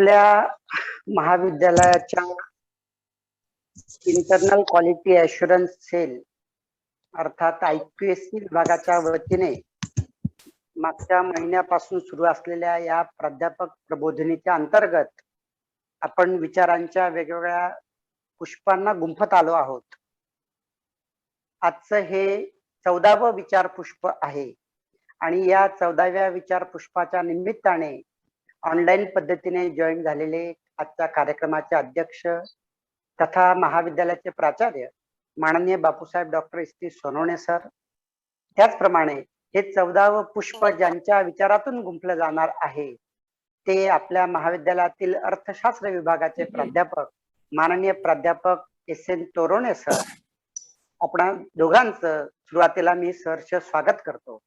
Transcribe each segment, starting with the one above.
आपल्या महाविद्यालयाच्या internal quality assurance sale अर्थात IQAC विभागाच्या वतीने मागच्या महिन्यापासून सुरू असलेल्या या प्राध्यापक प्रबोधिनीच्या अंतर्गत आपण विचारांच्या वेगवेगळ्या पुष्पांना गुंफत आलो आहोत. आजचं हे 14वं विचार पुष्प आहे आणि या 14व्या विचार पुष्पाच्या निमित्ताने ऑनलाईन पद्धतीने जॉईन झालेले आजच्या कार्यक्रमाचे अध्यक्ष तथा महाविद्यालयाचे प्राचार्य माननीय Bapusaheb doctor ST Sonawane sir, त्याचप्रमाणे हे 14वं पुष्प ज्यांच्या विचारातून गुंफलं जाणार आहे ते आपल्या महाविद्यालयातील अर्थशास्त्र विभागाचे प्राध्यापक माननीय प्राध्यापक SN तोरणे सर. आपण दोघांचं सुरुवातीला मी सहर्ष स्वागत करतो.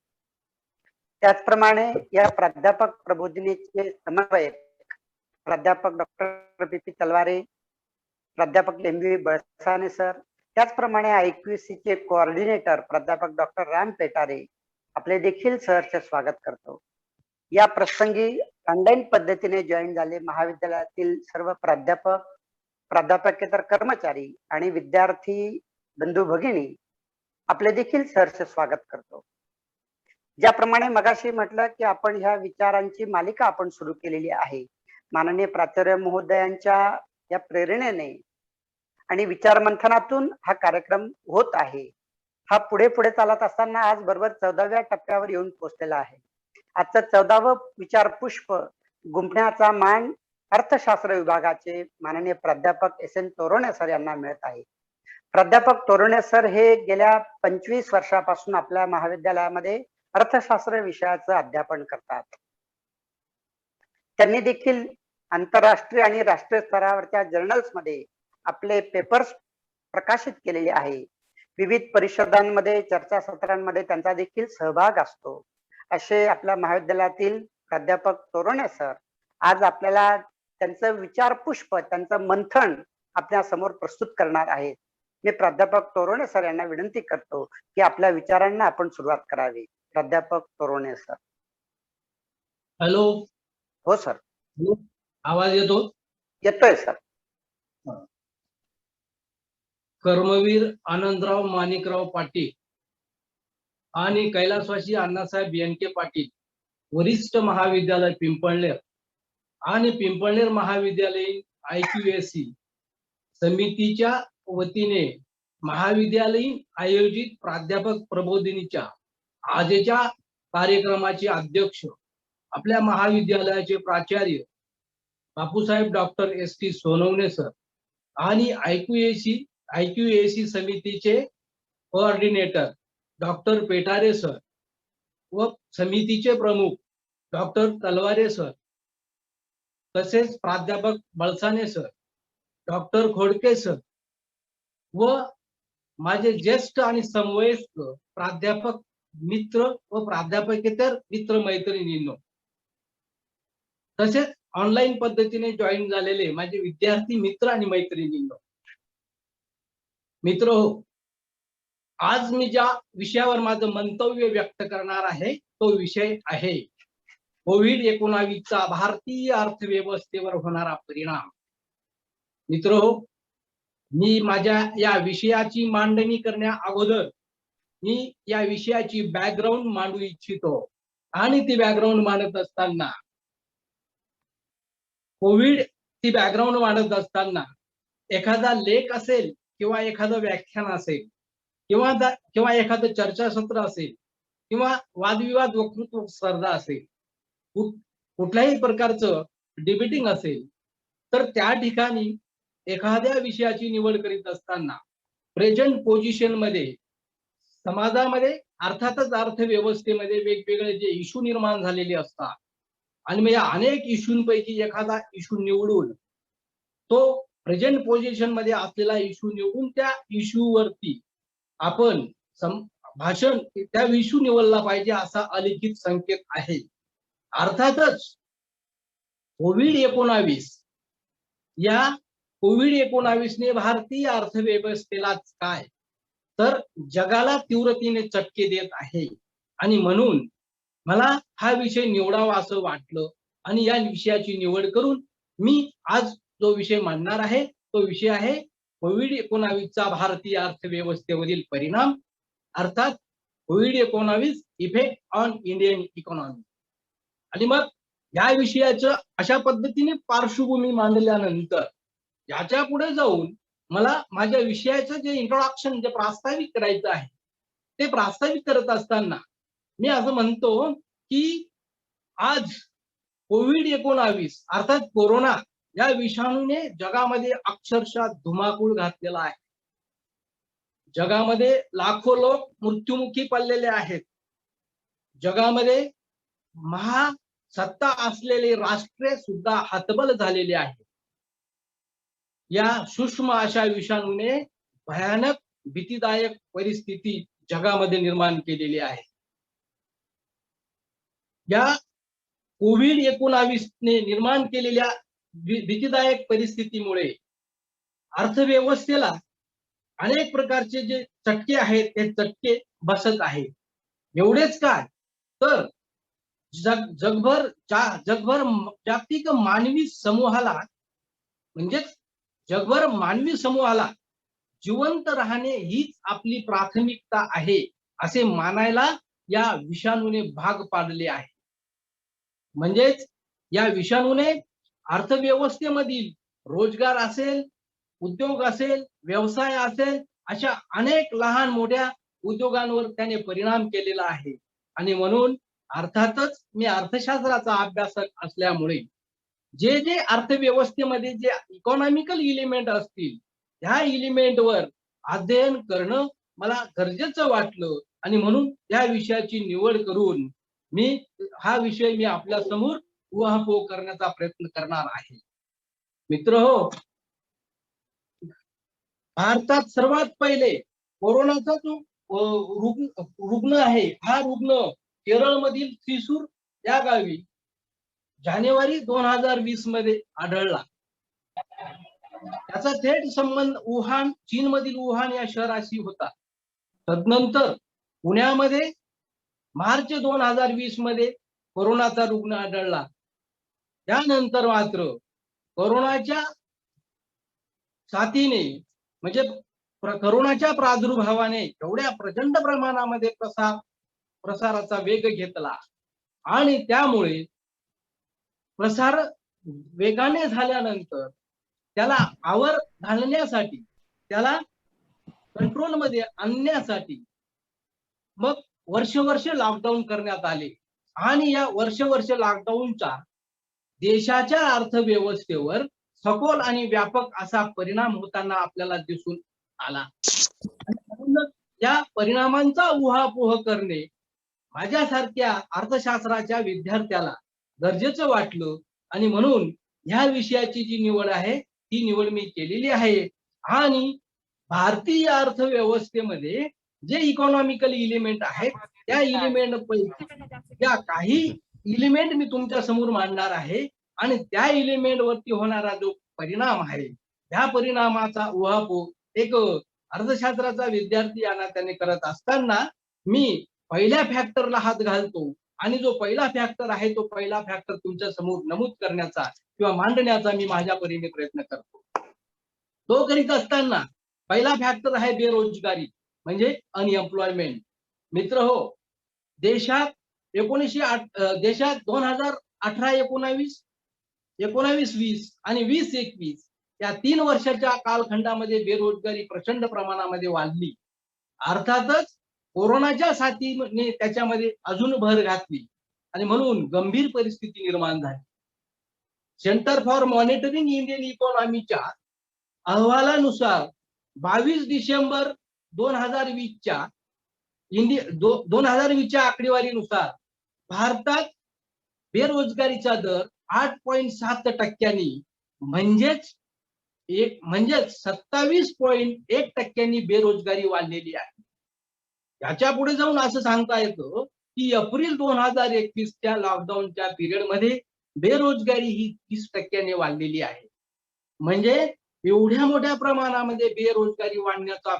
त्याचप्रमाणे या प्राध्यापक प्रबोधिनीचे समन्वयक प्राध्यापक डॉक्टर PP तलवारे, प्राध्यापक MV बळसाने सर, त्याचप्रमाणे IQAC चे कोऑर्डिनेटर प्राध्यापक डॉक्टर राम पेटारे आपले देखील सहर्ष स्वागत करतो. या प्रसंगी ऑनलाईन पद्धतीने जॉईन झाले महाविद्यालयातील सर्व प्राध्यापक, प्राध्यापकेतर कर्मचारी आणि विद्यार्थी बंधू भगिनी आपले देखील सहर्ष स्वागत करतो. ज्याप्रमाणे मगाशी म्हटलं की आपण ह्या विचारांची मालिका आपण सुरू केलेली आहे. माननीय प्राचार्य महोदयांच्या या प्रेरणेने आणि विचार मंथनातून हा कार्यक्रम होत आहे. हा पुढे पुढे चालत असताना आज बरोबर 14व्या टप्प्यावर येऊन पोहोचलेला आहे. आजचं 14वं विचार पुष्प गुंफण्याचा मान अर्थशास्त्र विभागाचे माननीय प्राध्यापक SN तोरणे सर यांना मिळत आहे. प्राध्यापक तोरणे सर हे गेल्या 25 वर्षापासून आपल्या महाविद्यालयामध्ये अर्थशास्त्र विषयाचं अध्यापन करतात. त्यांनी देखील आंतरराष्ट्रीय आणि राष्ट्रीय स्तरावरच्या जर्नल्स मध्ये आपले पेपर्स प्रकाशित केलेले आहे. विविध परिषदांमध्ये, चर्चासत्रांमध्ये त्यांचा देखील सहभाग असतो. असे आपल्या महाविद्यालयातील प्राध्यापक तोरणे सर आज आपल्याला त्यांचं विचार पुष्प, त्यांचं मंथन आपल्या समोर प्रस्तुत करणार आहेत. मी प्राध्यापक तोरणे सर यांना विनंती करतो की आपल्या विचारांना आपण सुरुवात करावी. प्राध्यापक तोरणे सर. हॅलो. हो सर. आवाज येतो? येतोय सर. कर्मवीर आनंदराव माणिकराव पाटील आणि कैलासवासी अण्णासाहेब BNK पाटील वरिष्ठ महाविद्यालय पिंपळनेर आणि पिंपळनेर महाविद्यालयीन IQAC समितीच्या वतीने महाविद्यालयीन आयोजित प्राध्यापक प्रबोधिनीच्या आजच्या कार्यक्रमाचे अध्यक्ष आपल्या महाविद्यालयाचे प्राचार्य Bapusaheb doctor ST Sonawane sir आणि IQAC समितीचे कोऑर्डिनेटर डॉक्टर पेटारे सर व समितीचे प्रमुख डॉक्टर तलवारे सर, तसेच प्राध्यापक बळसाने सर, डॉक्टर खोडके सर व माझे ज्येष्ठ आणि समवयस्क प्राध्यापक मित्र व प्राध्यापकेतर मित्र मैत्रिणींनो, तसेच ऑनलाईन पद्धतीने जॉईन झालेले माझे विद्यार्थी मित्र आणि मैत्रिणींनो. मित्र हो, आज मी ज्या विषयावर माझं मंतव्य व्यक्त करणार आहे तो विषय आहे COVID-19चा भारतीय अर्थव्यवस्थेवर होणारा परिणाम. मित्र हो, मी माझ्या या विषयाची मांडणी करण्या अगोदर मी या विषयाची बॅकग्राऊंड मांडू इच्छितो. आणि ती बॅकग्राऊंड मांडत असताना ती बॅकग्राऊंड मांडत असताना एखादा लेख असेल किंवा एखादं व्याख्यान असेल किंवा एखादं चर्चासत्र असेल किंवा वादविवाद वक्तृत्व स्पर्धा असेल, कुठल्याही प्रकारचं डिबेटिंग असेल, तर त्या ठिकाणी एखाद्या विषयाची निवड करीत असताना प्रेझेंट पोझिशन मध्ये समाजामध्ये अर्थातच अर्थव्यवस्थेमध्ये वेगवेगळे जे इश्यू निर्माण झालेले असतात आणि मग या अनेक इश्यूंपैकी एखादा इश्यू निवडून तो प्रेझेंट पोझिशन मध्ये असलेला इश्यू निवडून त्या इश्यूवरती आपण भाषण त्या इश्यू निवडला पाहिजे असा अलिखित संकेत आहे. अर्थातच COVID-19 या COVID-19ने भारतीय अर्थव्यवस्थेलाच काय तर जगाला तीव्रतेने चटके देत आहे आणि म्हणून मला हा विषय निवडावा असं वाटलं आणि या विषयाची निवड करून मी आज जो विषय मांडणार आहे तो विषय आहे कोविड-19चा भारतीय अर्थव्यवस्थेवरील परिणाम, अर्थात कोविड-19 इफेक्ट ऑन इंडियन इकॉनॉमी. आणि मग या विषयाचं अशा पद्धतीने पार्श्वभूमी मांडल्यानंतर याच्या पुढे जाऊन मला माझ्या विषयाचं जे इंट्रोडक्शन जे प्रास्ताविक करायचं आहे ते प्रास्ताविक करत असताना मी असं म्हणतो की आज कोविड-19 अर्थात कोरोना या विषाणूने जगामध्ये अक्षरशः धुमाकूळ घातलेला आहे. जगामध्ये लाखो लोक मृत्युमुखी पडलेले आहेत. जगामध्ये महासत्ता असलेले राष्ट्रे सुद्धा हतबल झालेले आहेत. या सूक्ष्म अशा विषाणूने भयानक भीतीदायक परिस्थिती जगामध्ये निर्माण केलेली आहे. या कोविड-19 ने निर्माण केलेल्या भीतीदायक परिस्थितीमुळे अर्थव्यवस्थेला अनेक प्रकारचे जे चटके आहेत ते चटके बसत आहेत. एवढेच काय तर जगभर जागतिक मानवी समूहाला म्हणजेच जगभर मानवी समूहाला जिवंत राहणे हीच आपली प्राथमिकता आहे असे मानायला या विषाणूने भाग पाडले आहे. म्हणजेच या विषाणूने अर्थव्यवस्थेमधील रोजगार असेल, उद्योग असेल, व्यवसाय असेल अशा अनेक लहान मोठ्या उद्योगांवर त्याने परिणाम केलेला आहे. आणि म्हणून अर्थातच मी अर्थशास्त्राचा अभ्यासक असल्यामुळे जे जे अर्थव्यवस्थेमध्ये जे इकॉनॉमिकल इलिमेंट असतील ह्या इलिमेंटवर अध्ययन करणं मला गरजेचं वाटलं आणि म्हणून या विषयाची निवड करून हा विषय आपल्या समोर उहापोह करण्याचा प्रयत्न करणार आहे. मित्रहो, भारतात सर्वात पहिले कोरोनाचा जो रुग्ण आहे हा रुग्ण केरळमधील थ्रिसूर या गावी जानेवारी 2020 मध्ये आढळला. त्याचा थेट संबंध चीनमधील वुहान या शहराशी होता. तदनंतर पुण्यामध्ये मार्च 2020 मध्ये कोरोनाचा रुग्ण आढळला. त्यानंतर मात्र कोरोनाच्या साथीने म्हणजे कोरोनाच्या प्रादुर्भावाने एवढ्या प्रचंड प्रमाणामध्ये प्रसाराचा वेग घेतला आणि त्यामुळे प्रसार वेगाने झाल्यानंतर त्याला आवर घालण्यासाठी त्याला कंट्रोलमध्ये आणण्यासाठी मग वर्ष लॉकडाऊन करण्यात आले आणि या वर्ष लॉकडाऊनचा देशाच्या अर्थव्यवस्थेवर सखोल आणि व्यापक असा परिणाम होताना आपल्याला दिसून आला. या परिणामांचा उहापोह करणे माझ्यासारख्या अर्थशास्त्राच्या विद्यार्थ्याला गरजेचं वाटलं आणि म्हणून ह्या विषयाची जी निवड आहे ती निवड मी केलेली आहे. आणि भारतीय अर्थव्यवस्थेमध्ये जे इकॉनॉमिकल इलिमेंट आहेत त्या इलिमेंट पैकी या काही इलिमेंट मी तुमच्या समोर मांडणार आहे आणि त्या इलिमेंट वरती होणारा जो परिणाम आहे त्या परिणामाचा उहापोह एक अर्थशास्त्राचा विद्यार्थी यांना त्याने करत असताना मी पहिल्या फॅक्टरला हात घालतो आणि जो पहिला फॅक्टर आहे तो पहिला फॅक्टर तुमच्या समोर नमूद करण्याचा किंवा मांडण्याचा मी माझ्या परीने प्रयत्न करतो. तो करीत असताना पहिला फॅक्टर आहे बेरोजगारी म्हणजे अनएम्प्लॉयमेंट. मित्र हो, देशात 2018-19, 19-20 आणि 20-21 या 3 वर्षाच्या कालखंडामध्ये बेरोजगारी प्रचंड प्रमाणामध्ये वाढली. अर्थातच कोरोनाच्या साथीने त्याच्यामध्ये अजून भर घातली आणि म्हणून गंभीर परिस्थिती निर्माण झाली. सेंटर फॉर मॉनिटरिंग इंडियन इकॉनॉमीच्या अहवालानुसार 22 डिसेंबर 2020च्या 2020च्या आकडेवारीनुसार भारतात बेरोजगारीचा दर 8.7% म्हणजेच 27.1% बेरोजगारी वाढलेली आहे. याच्या पुढे जाऊन असं सांगता येतं की एप्रिल 2021च्या लॉकडाऊनच्या पिरियड मध्ये बेरोजगारी ही 30% वाढलेली आहे. म्हणजे एवढ्या मोठ्या प्रमाणामध्ये बेरोजगारी वाढण्याचा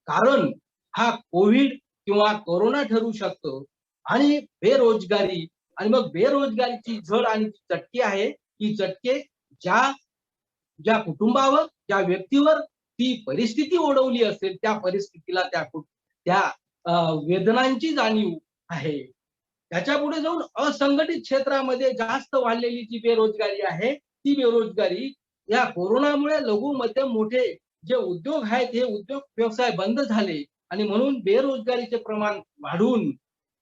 कारण हा कोविड किंवा कोरोना ठरू शकतो. आणि बेरोजगारी आणि मग बेरोजगारीची झळ आणि चटकी आहे ही चटके ज्या ज्या कुटुंबावर, ज्या व्यक्तीवर ती परिस्थिती ओढवली असेल, त्या परिस्थितीला त्या वेदनांची जाणीव आहे. त्याच्यापुढे जाऊन असंघटित क्षेत्रामध्ये जास्त वाढलेली जी बेरोजगारी आहे, ती बेरोजगारी या कोरोनामुळे लघु, मध्यम, मोठे जे उद्योग आहेत, हे उद्योग व्यवसाय बंद झाले आणि म्हणून बेरोजगारीचे प्रमाण वाढून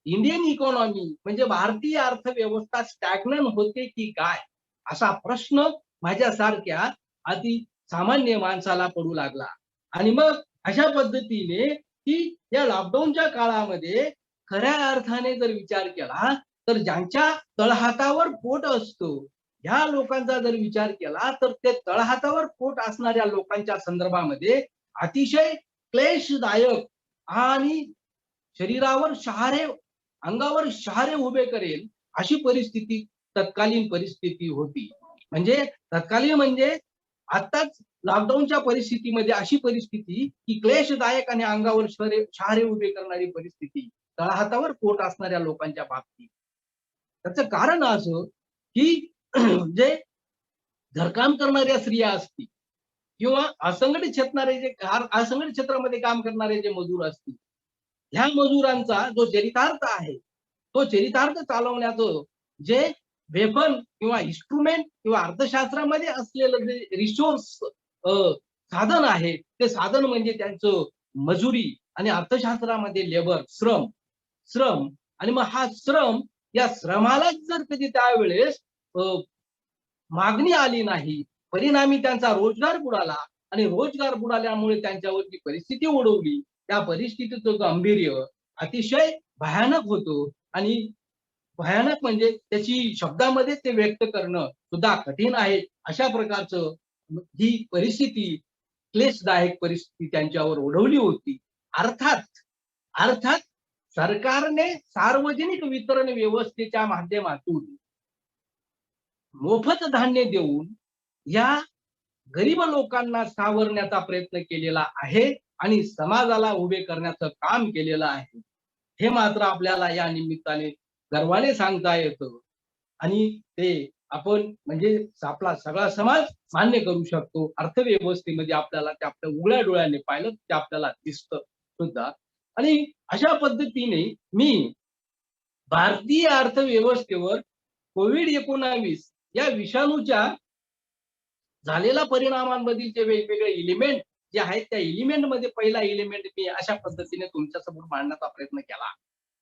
इंडियन इकॉनॉमी म्हणजे भारतीय अर्थव्यवस्था स्टॅग्नंट होते की काय, असा प्रश्न माझ्यासारख्या अति सामान्य माणसाला पडू लागला. आणि मग अशा पद्धतीने की या लॉकडाऊनच्या काळामध्ये खऱ्या अर्थाने जर विचार केला तर ज्यांच्या तळहातावर पोट असतो, ह्या लोकांचा जर विचार केला तर ते तळहातावर पोट असणाऱ्या लोकांच्या संदर्भामध्ये अतिशय क्लेशदायक आणि शरीरावर शहारे, अंगावर शहारे उभे करेल अशी परिस्थिती, तत्कालीन परिस्थिती होती. म्हणजे तत्कालीन म्हणजे आताच लॉकडाऊनच्या परिस्थितीमध्ये अशी परिस्थिती की क्लेशदायक आणि अंगावर शहारे उभे करणारी परिस्थिती तळहातावर पोट असणाऱ्या लोकांच्या बाबतीत. त्याचं कारण असं की जे घरकाम करणाऱ्या स्त्रिया असतील किंवा असंघटित क्षेत्रामध्ये काम करणारे जे मजूर असतील, ह्या मजुरांचा जो चरितार्थ आहे, तो चरितार्थ चालवण्याचं जे वेपन किंवा इन्स्ट्रुमेंट किंवा अर्थशास्त्रामध्ये असलेलं जे रिसोर्स साधन आहे, ते साधन म्हणजे त्यांचं मजुरी आणि अर्थशास्त्रामध्ये लेबर, श्रम. आणि मग हा श्रम, या श्रमालाच जर कधी त्यावेळेस मागणी आली नाही, परिणामी त्यांचा रोजगार बुडाला आणि रोजगार बुडाल्यामुळे त्यांच्यावरती परिस्थिती ओढवली, त्या परिस्थितीचं गांभीर्य अतिशय भयानक होतं. आणि भयानक म्हणजे त्याची शब्दामध्ये ते व्यक्त करणं सुद्धा कठीण आहे. अशा प्रकारचं ही परिस्थिती, क्लेशदायक परिस्थिती त्यांच्यावर ओढवली होती. अर्थात सरकारने सार्वजनिक वितरण व्यवस्थेच्या माध्यमातून मोफत धान्य देऊन या गरीब लोकांना सावरण्याचा प्रयत्न केलेला आहे आणि समाजाला उभे करण्याचं काम केलेलं आहे. हे मात्र आपल्याला या निमित्ताने गर्वाने सांगता येतं आणि ते आपण म्हणजे आपला सगळा समाज मान्य करू शकतो. अर्थव्यवस्थेमध्ये आपल्याला ते आपल्या उघड्या डोळ्याने पाहिलं ते आपल्याला दिसतं सुद्धा. आणि अशा पद्धतीने मी भारतीय अर्थव्यवस्थेवर COVID-19 या विषाणूच्या झालेल्या परिणामांमधील जे वेगवेगळे एलिमेंट जे आहेत, त्या एलिमेंट मध्ये पहिला एलिमेंट मी अशा पद्धतीने तुमच्या समोर मांडण्याचा प्रयत्न केला.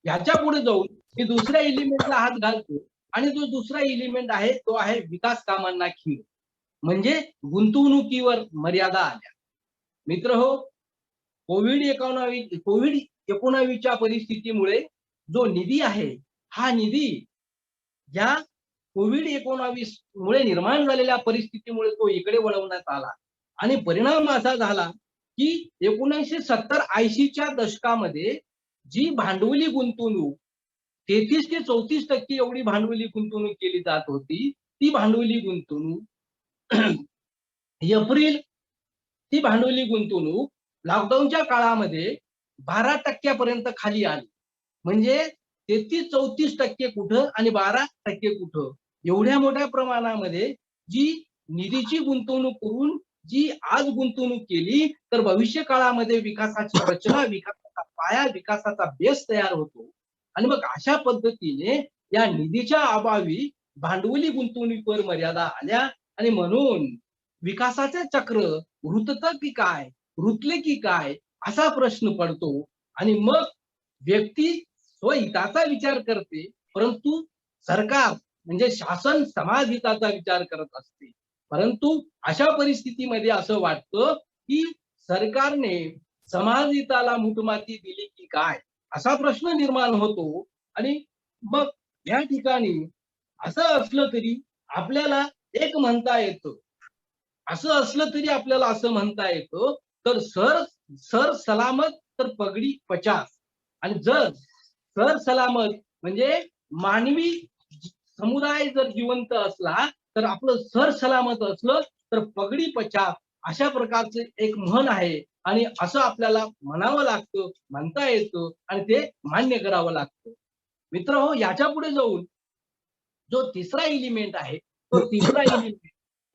याच्या पुढे जाऊन मी दुसऱ्या एलिमेंटला हात घालतो आणि जो दुसरा एलिमेंट आहे तो आहे विकास कामांना खीळ, म्हणजे गुंतवणुकीवर मर्यादा आल्या. मित्र हो, COVID-19च्या परिस्थितीमुळे जो निधी आहे, हा निधी या COVID-19 मुळे निर्माण झालेल्या परिस्थितीमुळे तो इकडे वळवण्यात आला आणि परिणाम असा झाला की 1970-80च्या दशकामध्ये जी भांडवली गुंतवणूक 33 ते 34% एवढी भांडवली गुंतवणूक केली जात होती, ती भांडवली गुंतवणूक ती भांडवली गुंतवणूक लॉकडाऊनच्या काळामध्ये 12% पर्यंत खाली आली. म्हणजे 33-34% कुठं आणि 12% कुठं, एवढ्या मोठ्या प्रमाणामध्ये जी निधीची गुंतवणूक करून जी आज गुंतवणूक केली तर भविष्य काळामध्ये विकासाची रचना, विकासाचा पाया, विकासाचा बेस तयार होतो. आणि मग अशा पद्धतीने या निधीच्या अभावी भांडवली गुंतवणुकीवर मर्यादा आल्या आणि म्हणून विकासाचे चक्र रुततं की काय, रुतले की काय असा प्रश्न पडतो. आणि मग व्यक्ती स्वहिताचा विचार करते, परंतु सरकार म्हणजे शासन समाज हिताचा विचार करत असते. परंतु अशा परिस्थितीमध्ये असं वाटतं की सरकारने समाज हिताला मुठमाती दिली की काय, असा प्रश्न निर्माण होतो. आणि मग या ठिकाणी असं असलं तरी आपल्याला एक म्हणता येतं, असं म्हणता येतं तर सर सलामत तर पगडी 50. आणि जर सर सलामत म्हणजे मानवी समुदाय जर जिवंत असला तर आपलं सर सलामत असलं तर पगडी 50, अशा प्रकारचे एक म्हण आहे. आणि असं आपल्याला म्हणावं लागतं, म्हणता येतं आणि ते मान्य करावं लागतं. मित्र हो, याच्या पुढे जाऊन जो तिसरा एलिमेंट आहे तो तिसरा एलिमेंट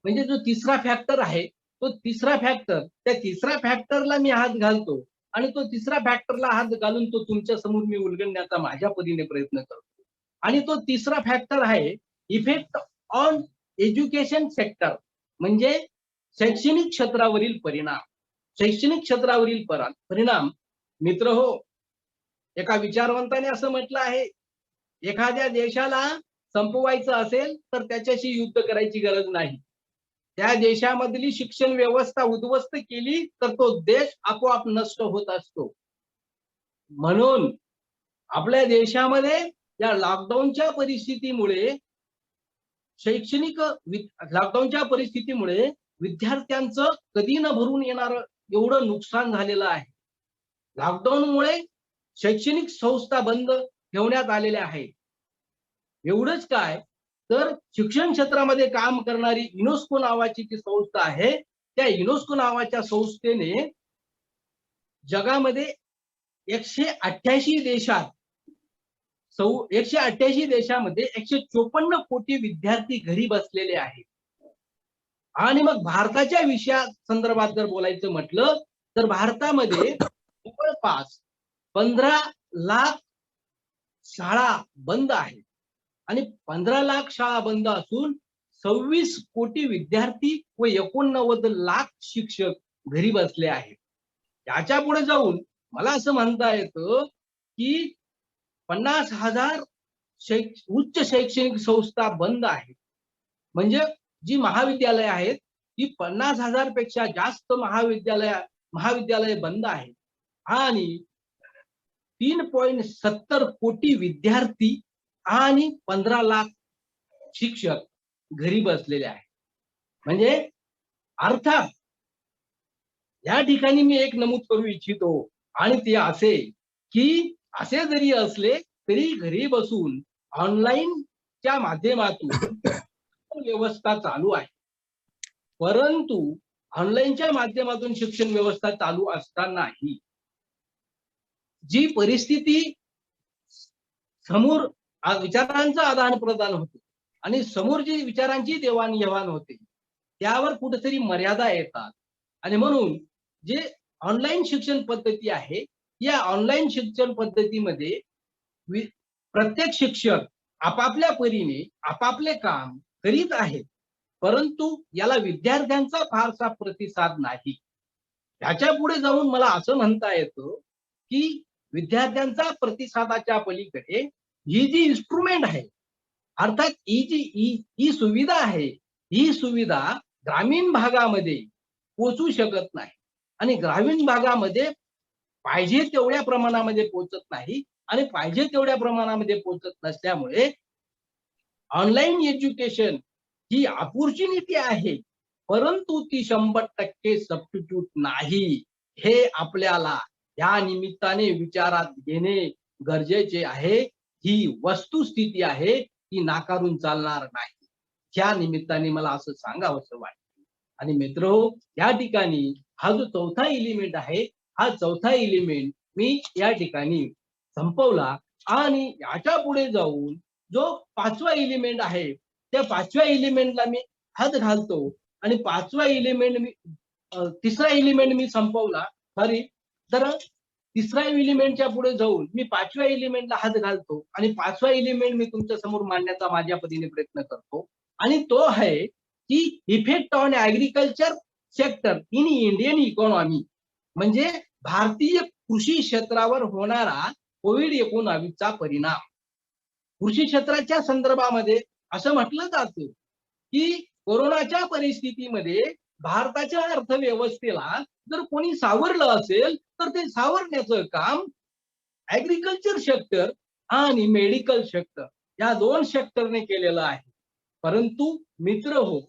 म्हणजे जो तिसरा फॅक्टर आहे, तो तिसरा फॅक्टर, त्या तिसऱ्या फॅक्टरला मी हात घालतो आणि तो तिसरा फॅक्टरला हात घालून तो तुमच्या समोर मी उलगडण्याचा माझ्या परीने प्रयत्न करतो. आणि तो तिसरा फॅक्टर आहे इफेक्ट ऑन एज्युकेशन सेक्टर, म्हणजे शैक्षणिक क्षेत्रावरील परिणाम. शैक्षणिक क्षेत्रावरील परिणाम मित्र हो, एका विचारवंताने असं म्हटलं आहे, एखाद्या देशाला संपवायचं असेल तर त्याच्याशी युद्ध करायची गरज नाही. त्या देशामधली शिक्षण व्यवस्था उद्ध्वस्त केली तर तो देश आपोआप नष्ट होत असतो. म्हणून आपल्या देशामध्ये या लॉकडाऊनच्या परिस्थितीमुळे लॉकडाऊनच्या परिस्थितीमुळे विद्यार्थ्यांचं कधी न भरून येणार एवढं नुकसान झालेलं आहे. लॉकडाऊनमुळे शैक्षणिक संस्था बंद ठेवण्यात आलेल्या आहेत. एवढंच काय, तर शिक्षण क्षेत्रामध्ये काम करणारी युनेस्को नावाची जी संस्था आहे, त्या युनेस्को नावाच्या संस्थेने जगामध्ये 188 देशात 188 देशामध्ये 154 कोटी विद्यार्थी घरी बसलेले आहेत. आणि मग भारताच्या विषया संदर्भात जर बोलायचं म्हटलं तर भारतामध्ये जवळपास 15 लाख शाळा बंद आहेत आणि 15 लाख शाळा बंद असून 26 कोटी विद्यार्थी व 89 लाख शिक्षक घरी बसले आहेत. याच्या पुढे जाऊन मला असं म्हणता येतं की 50,000 उच्च शैक्षणिक संस्था बंद आहेत. म्हणजे जी महाविद्यालय आहेत ती 50,000 पेक्षा जास्त महाविद्यालय बंद आहेत आणि 3.70 कोटी विद्यार्थी आणि 15 लाख शिक्षक घरी बसलेले आहेत. म्हणजे अर्थात या ठिकाणी मी एक नमूद करू इच्छितो आणि ते असे की असे जरी असले तरी घरी बसून ऑनलाईनच्या माध्यमातून व्यवस्था चालू आहे. परंतु ऑनलाईनच्या माध्यमातून शिक्षण व्यवस्था चालू असतानाही जी परिस्थिती समोर विचारांचं आदान प्रदान होते आणि समोर जी विचारांची देवाणघेवाण होते त्यावर कुठेतरी मर्यादा येतात. आणि म्हणून जे ऑनलाईन शिक्षण पद्धती आहे, या ऑनलाईन शिक्षण पद्धतीमध्ये प्रत्येक शिक्षक आपापल्या परीने आपापले काम करीत आहेत, परंतु याला विद्यार्थ्यांचा फारसा प्रतिसाद नाही. याच्या पुढे जाऊन मला असं म्हणता येतं की विद्यार्थ्यांचा प्रतिसादाच्या पलीकडे ही जी इन्स्ट्रुमेंट आहे, अर्थात ही सुविधा आहे, ही सुविधा ग्रामीण भागामध्ये पोहोचू शकत नाही आणि ग्रामीण भागामध्ये पाहिजे तेवढ्या प्रमाणामध्ये पोहोचत नाही आणि पाहिजे तेवढ्या प्रमाणामध्ये पोहोचत नसल्यामुळे ऑनलाईन एज्युकेशन ही अपॉर्च्युनिटी आहे, परंतु ती 100% सबस्टिट्यूट नाही. हे आपल्याला या निमित्ताने विचारात घेणे गरजेचे आहे. ही वस्तुस्थिती आहे, ती नाकारून चालणार नाही. त्या निमित्ताने मला असं सांगावंसं वाटतं. आणि मित्रहो, या ठिकाणी हा जो चौथा एलिमेंट आहे, हा चौथा एलिमेंट मी या ठिकाणी संपवला आणि याच्या पुढे जाऊन जो पाचवा एलिमेंट आहे, त्या पाचव्या एलिमेंटला मी हात घालतो आणि पाचवा एलिमेंट मी तिसरा एलिमेंट मी संपवला. सॉरी, तर तिसऱ्या एलिमेंटच्या पुढे जाऊन मी पाचव्या एलिमेंटला हात घालतो आणि पाचवा एलिमेंट मी तुमच्या समोर मांडण्याचा माझ्या परीने प्रयत्न करतो आणि तो आहे की effect on agriculture sector in Indian economy, म्हणजे भारतीय कृषी क्षेत्रावर होणारा कोविड-19चा परिणाम. कृषी क्षेत्राच्या संदर्भामध्ये असं म्हटलं जातं की कोरोनाच्या परिस्थितीमध्ये भारताच्या अर्थव्यवस्थेला जर कोणी सावरलं असेल तर ते सावरण्याचं काम ऍग्रीकल्चर सेक्टर आणि मेडिकल सेक्टर या दोन सेक्टरने केलेलं आहे. परंतु मित्र हो,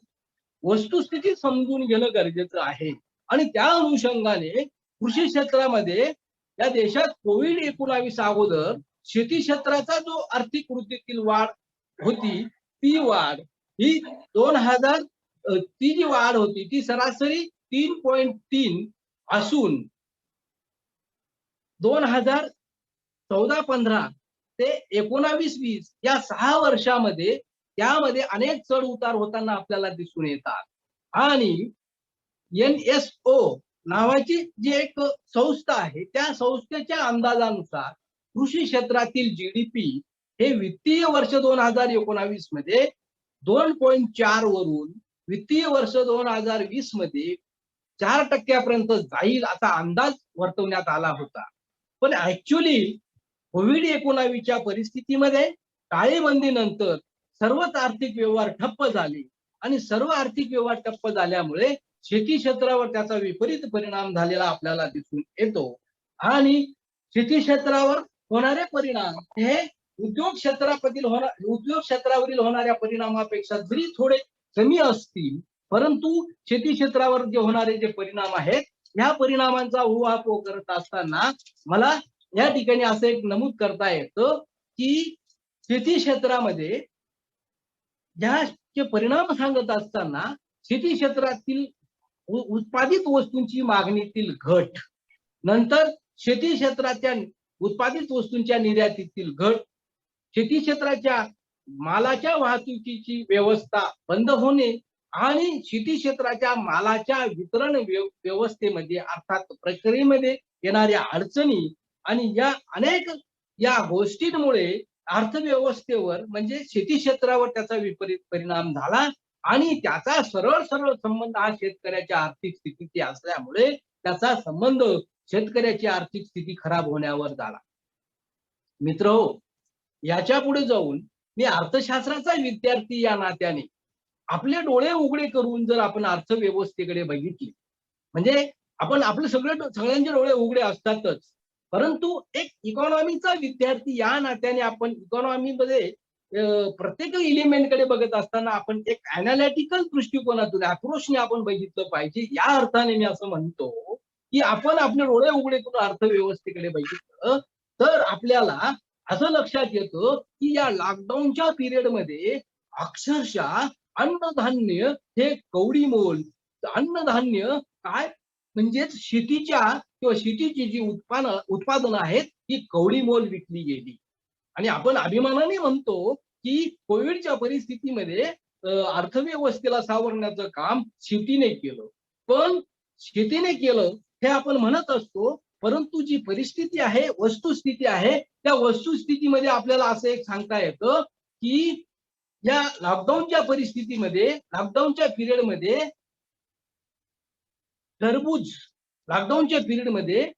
वस्तुस्थिती समजून घेणं गरजेचं आहे आणि त्या अनुषंगाने कृषी क्षेत्रामध्ये या देशात कोविड-19 अगोदर शेती क्षेत्राचा जो आर्थिक वृद्धीतील वाढ होती, ती वाढ ही ती जी वाढ होती ती सरासरी 3.3 असून 2014-15 ते 19-20 या 6 वर्षामध्ये त्यामध्ये अनेक चढ उतार होताना आपल्याला दिसून येतात. आणि NSO नावाची जी एक संस्था आहे, त्या संस्थेच्या अंदाजानुसार कृषी क्षेत्रातील GDP हे वित्तीय वर्ष 2019 मध्ये 2.4 वरून वित्तीय वर्ष 2020 मध्ये 4% जाईल असा अंदाज वर्तवण्यात आला होता. पण ऍक्च्युली कोविड-19च्या परिस्थितीमध्ये टाळेबंदीनंतर सर्वच आर्थिक व्यवहार ठप्प झाले आणि सर्व आर्थिक व्यवहार ठप्प झाल्यामुळे शेती क्षेत्रावर त्याचा विपरीत परिणाम झालेला आपल्याला दिसून येतो. आणि शेती क्षेत्रावर होणारे परिणाम हे उद्योग क्षेत्रावरील होणाऱ्या परिणामापेक्षा जरी थोडे कमी असतील, परंतु शेती क्षेत्रावर जे होणारे जे परिणाम आहेत, ह्या परिणामांचा उहापोह करत असताना मला या ठिकाणी असं एक नमूद करता येतं की शेती क्षेत्रामध्ये ह्याचे परिणाम सांगत असताना शेती क्षेत्रातील उत्पादित वस्तूंची मागणीतील घट, नंतर शेती क्षेत्राच्या उत्पादित वस्तूंच्या निर्यातीतील घट, शेती क्षेत्राच्या मालाच्या वाहतुकीची व्यवस्था बंद होणे आणि शेती क्षेत्राच्या मालाच्या वितरण व्यवस्थेमध्ये अर्थात प्रक्रियेमध्ये येणाऱ्या अडचणी आणि या अनेक या गोष्टींमुळे अर्थव्यवस्थेवर म्हणजे शेती क्षेत्रावर त्याचा विपरीत परिणाम झाला आणि त्याचा सरळ संबंध हा शेतकऱ्याच्या आर्थिक स्थितीशी असल्यामुळे त्याचा संबंध शेतकऱ्याची आर्थिक स्थिती खराब होण्यावर झाला. मित्रहो, याच्या पुढे जाऊन मी अर्थशास्त्राचा विद्यार्थी या नात्याने आपले डोळे उघडे करून जर आपण अर्थव्यवस्थेकडे बघितले, म्हणजे आपण आपले सगळ्यांचे डोळे उघडे असतातच, परंतु एक इकॉनॉमीचा विद्यार्थी या नात्याने आपण इकॉनॉमीमध्ये प्रत्येक एलिमेंटकडे बघत असताना आपण एक अनालिटिकल दृष्टिकोनातून अप्रोचने आपण बघितलं पाहिजे. या अर्थाने मी असं म्हणतो की आपण आपले डोळे उघडे करून अर्थव्यवस्थेकडे बघितलं तर आपल्याला असं लक्षात येतं की या लॉकडाऊनच्या पिरियडमध्ये अक्षरशः अन्नधान्य हे कवडीमोल. अन्नधान्य काय म्हणजेच शेतीच्या किंवा शेतीची जी उत्पादनं आहेत ती कवडीमोल विकली गेली. आणि आपण अभिमानाने म्हणतो की कोविडच्या परिस्थितीमध्ये अर्थव्यवस्थेला सावरण्याचं काम शेतीने केलं. पण शेतीने केलं हे आपण म्हणत असतो, परंतु जी परिस्थिती आहे, वस्तुस्थिती आहे, त्या वस्तुस्थितीमध्ये आपल्याला असं एक सांगता येतं की या लॉकडाऊनच्या परिस्थितीमध्ये, लॉकडाऊनच्या पिरियडमध्ये लॉकडाऊनच्या पिरियडमध्ये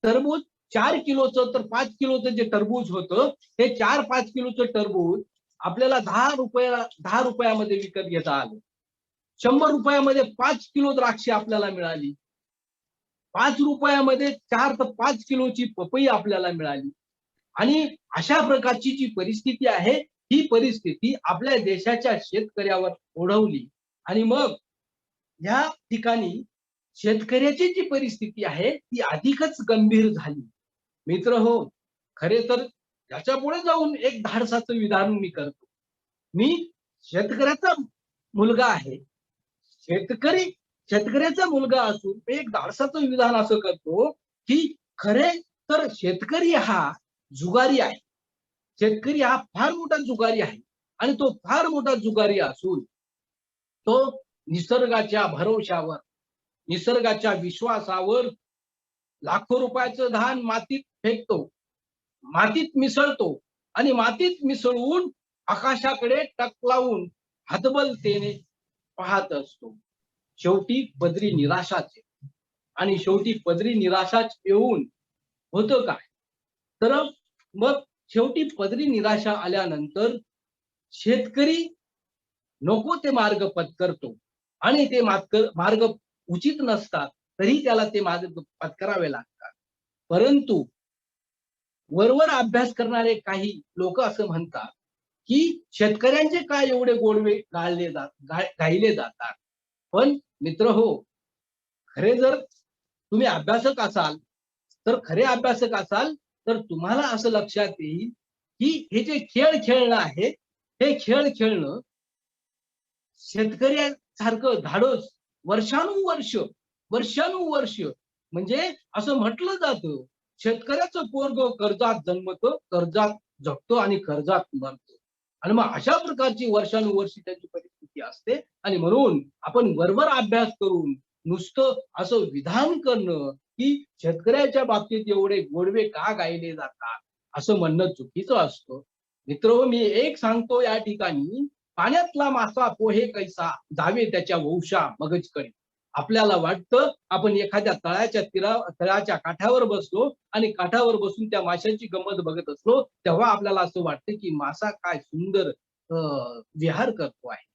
टरबूज 4 किलोचं तर 5 किलोचं जे टरबूज होतं, हे 4-5 किलोचं टरबूज आपल्याला 10 रुपयामध्ये विकत घेता आलं. 100 रुपयामध्ये 5 किलो द्राक्षे आपल्याला मिळाली. 5 रुपयामध्ये 4 ते 5 किलोची पपई आपल्याला मिळाली. आणि अशा प्रकारची जी परिस्थिती आहे, ही परिस्थिती आपल्या देशाच्या शेतकऱ्यावर ओढवली. आणि मग या ठिकाणी शेतकऱ्याची जी परिस्थिती आहे ती अधिकच गंभीर झाली. मित्र हो, खरे तर याच्या पुढे जाऊन एक धाडसाचं विधान मी करतो. मी शेतकऱ्याचा मुलगा आहे, शेतकऱ्याचा मुलगा असून मी एक धाडसाचं विधान असं करतो की खरे तर शेतकरी हा जुगारी आहे. शेतकरी हा फार मोठा जुगारी आहे आणि तो फार मोठा जुगारी असून तो निसर्गाच्या भरोशावर, निसर्गाच्या विश्वासावर लाखो रुपयाचं धान मातीत फेकतो, मातीत मिसळतो आणि मातीत मिसळून आकाशाकडे टक लावून हतबलतेने पाहत असतो. शेवटी पदरी निराशाच येते. आणि शेवटी पदरी निराशाच येऊन होतं काय, तर मग शेवटी पदरी निराशा आल्यानंतर शेतकरी नको ते मार्ग पत्करतो आणि ते मार्ग उचित नसतात तरी त्याला ते मार्ग पत्करावे लागतात. परंतु वरवर अभ्यास करणारे काही लोक असं म्हणतात की शेतकऱ्यांचे काय एवढे गोडवे गायले जातात. पण मित्र हो, खरे जर तुम्ही अभ्यासक असाल तर तुम्हाला असं लक्षात येईल की हे जे खेळ खेळणं आहे, हे खेळ खेळणं शेतकऱ्यासारखं धाडस वर्षानुवर्ष म्हणजे असं म्हटलं जातं, शेतकऱ्याचं पोरग कर्जात जन्मतं, कर्जात जगतो आणि कर्जात मरतो. आणि मग अशा प्रकारची वर्षानुवर्षी त्याची परिस्थिती असते. आणि म्हणून आपण वरवर अभ्यास करून नुसतं असं विधान करणं की शेतकऱ्याच्या बाबतीत एवढे गोडवे का गायले जातात असं म्हणणं चुकीचं असतं. मित्र, मी एक सांगतो या ठिकाणी, पाण्यातला मासा पोहे कैसा, जावे त्याच्या वंशा मगजकडे. आपल्याला वाटतं आपण एखाद्या तळाच्या काठावर बसलो आणि काठावर बसून त्या माशांची गंमत बघत असलो, तेव्हा आपल्याला असं वाटतं की मासा काय सुंदर विहार करतो आहे.